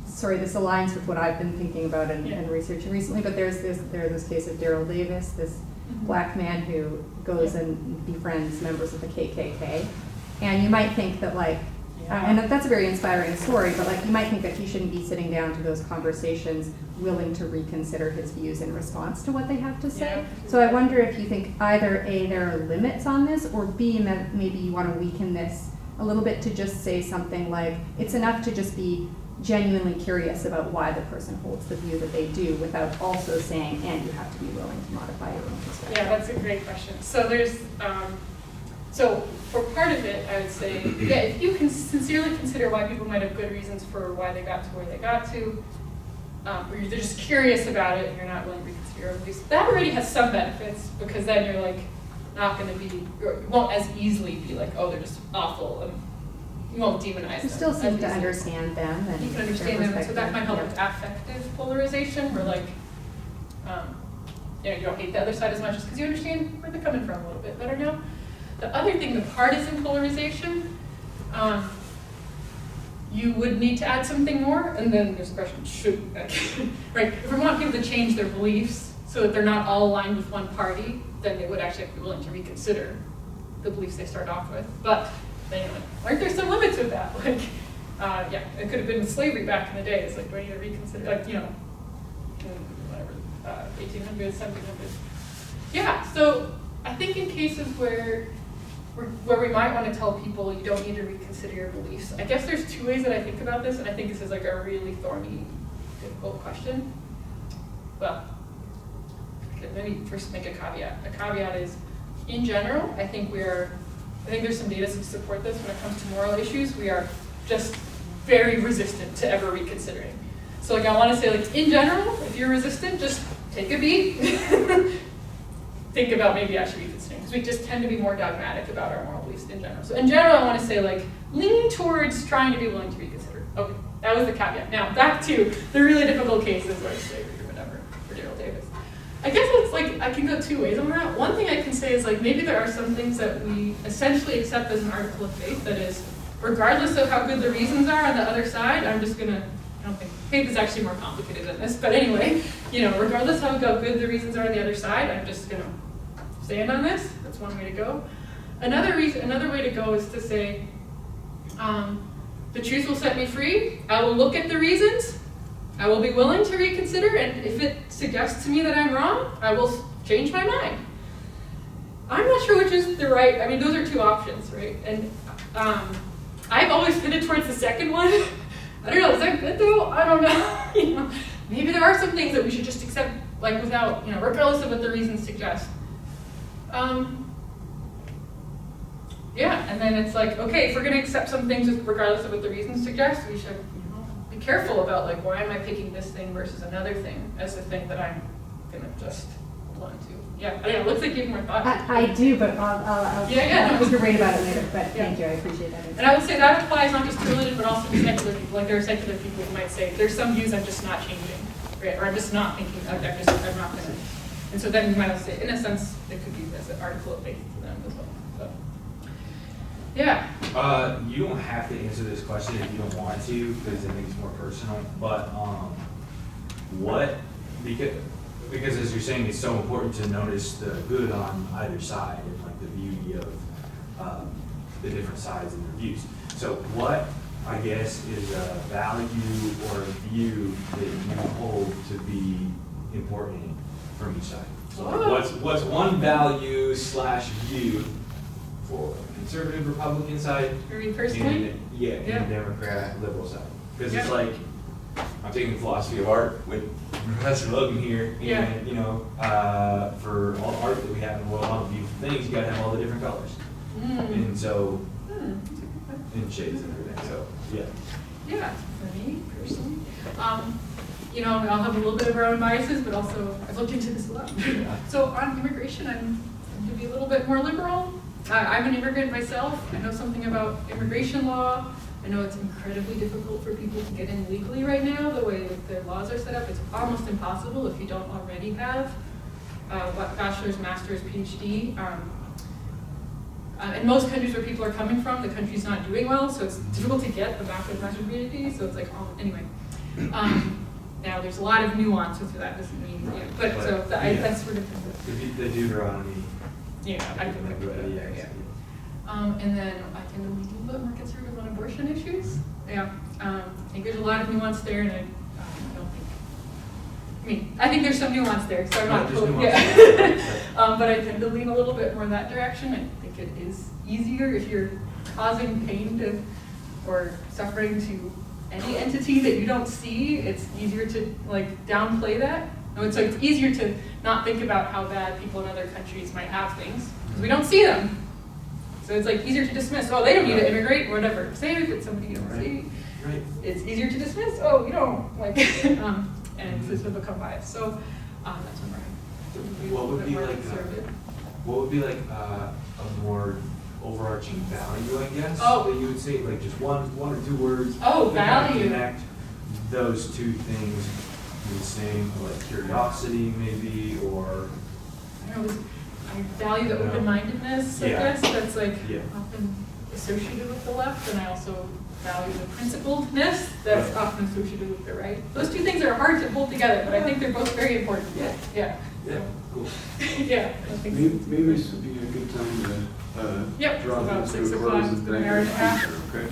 sorry, this aligns with what I've been thinking about and researching recently, but there's this case of Daryl Davis, this black man who goes and befriends members of the KKK. And you might think that like, and that's a very inspiring story, but like you might think that he shouldn't be sitting down to those conversations willing to reconsider his views in response to what they have to say. Yeah. So I wonder if you think either A, there are limits on this, or B, maybe you want to weaken this a little bit to just say something like, it's enough to just be genuinely curious about why the person holds the view that they do without also saying, and you have to be willing to modify your own perspective. Yeah, that's a great question. So there's, so for part of it, I would say, yeah, if you can sincerely consider why people might have good reasons for why they got to where they got to, or you're just curious about it and you're not willing to reconsider your own views, that already has some benefits because then you're like not going to be, you won't as easily be like, oh, they're just awful, and you won't demonize them. You still seem to understand them. And you can understand them, so that might help with affective polarization, where like, you don't hate the other side as much just because you understand where they're coming from a little bit better now. The other thing, the partisan polarization, you would need to add something more, and then there's the question, should, right? If we want people to change their beliefs so that they're not all aligned with one party, then they would actually have to be willing to reconsider the beliefs they start off with. But then you're like, aren't there some limits with that? Like, it could have been with slavery back in the day. It's like, do I need to reconsider? Like, whatever, 1800s, 1700s. Yeah, so I think in cases where we might want to tell people you don't need to reconsider your beliefs, I guess there's two ways that I think about this, and I think this is like a really thorny, difficult question. Well, let me first make a caveat. A caveat is, in general, I think there's some data to support this when it comes to moral issues. We are just very resistant to ever reconsidering. So like I want to say, like, in general, if you're resistant, just take a beat. Think about maybe actually reconsidering, because we just tend to be more dogmatic about our moral beliefs in general. So in general, I want to say, like, lean towards trying to be willing to reconsider. Okay, that was the caveat. Now back to the really difficult cases like slavery or whatever for Daryl Davis. I guess it's like, I can go two ways on that. One thing I can say is like, maybe there are some things that we essentially accept as an article of faith, that is, regardless of how good the reasons are on the other side, I don't think, faith is actually more complicated than this, but anyway, regardless of how good the reasons are on the other side, I'm just gonna stand on this. That's one way to go. Another way to go is to say, the truth will set me free. I will look at the reasons. I will be willing to reconsider, and if it suggests to me that I'm wrong, I will change my mind. I'm not sure which is the right, I mean, those are two options, right? And I've always tended towards the second one. I don't know, is that good though? I don't know. You know, maybe there are some things that we should just accept, like without, you know, regardless of what the reasons suggest. Yeah, and then it's like, okay, if we're gonna accept some things regardless of what the reasons suggest, we should, you know, be careful about like, why am I picking this thing versus another thing as the thing that I'm gonna just hold on to. Yeah, I don't know, it looks like you have more thoughts. I do, but I'll we can read about it later, but thank you, I appreciate that. And I would say that applies not just to religion, but also to secular people. Like there are secular people who might say, there's some views I'm just not changing, right? Or I'm just not thinking, I'm not gonna. And so then you might say, in a sense, it could be as an article of faith to them as well. So, yeah. You don't have to answer this question if you don't want to, because I think it's more personal. But because as you're saying, it's so important to notice the good on either side and like the beauty of the different sides and their views. So what, I guess, is a value or a view that you hold to be important from each side? So like what's one value / view for conservative Republican side? For me personally? And the Democrat liberal side. Because it's like, I'm taking philosophy of art with Professor Logan here, and you know, for all art that we have in the world, all the beautiful things, you gotta have all the different colors. And so, and shades and everything, so, yeah. Yeah, for me personally. You know, we all have a little bit of our own biases, but also I've looked into this a lot. So on immigration, I'm to be a little bit more liberal. I'm an immigrant myself. I know something about immigration law. I know it's incredibly difficult for people to get in legally right now, the way that their laws are set up. It's almost impossible if you don't already have a bachelor's, master's, PhD. In most countries where people are coming from, the country's not doing well, so it's difficult to get a bachelor's, master's, PhD, so it's like, anyway. Now, there's a lot of nuance with that, doesn't mean, but so that's sort of the Deuteronomy. Yeah, I can put it there, yeah. And then I tend to be a little bit more conservative on abortion issues. Yeah, I think there's a lot of nuance there, and I don't think, I think there's some nuance there, so I'm not totally, but I tend to lean a little bit more in that direction. I think it is easier if you're causing pain to, or suffering to any entity that you don't see, it's easier to like downplay that. No, it's like it's easier to not think about how bad people in other countries might have things, because we don't see them. So it's like easier to dismiss, oh, they don't need to immigrate, or whatever. Same if it's somebody you don't see. Right. It's easier to dismiss, oh, you don't, like, and this will become biased. So that's where What would be like a more overarching value, I guess, that you would say, like just one or two words? Oh, value. Connect those two things the same, like curiosity maybe, or I don't know, I value the open-mindedness, I guess, that's like often associated with the left, and I also value the principledness that's often associated with the right. Those two things are hard to hold together, but I think they're both very important. Yeah. Cool. Yeah. I think Maybe this would be a good time to draw about this 6 to a o'clock, close and thank an hour and a half. you. Okay.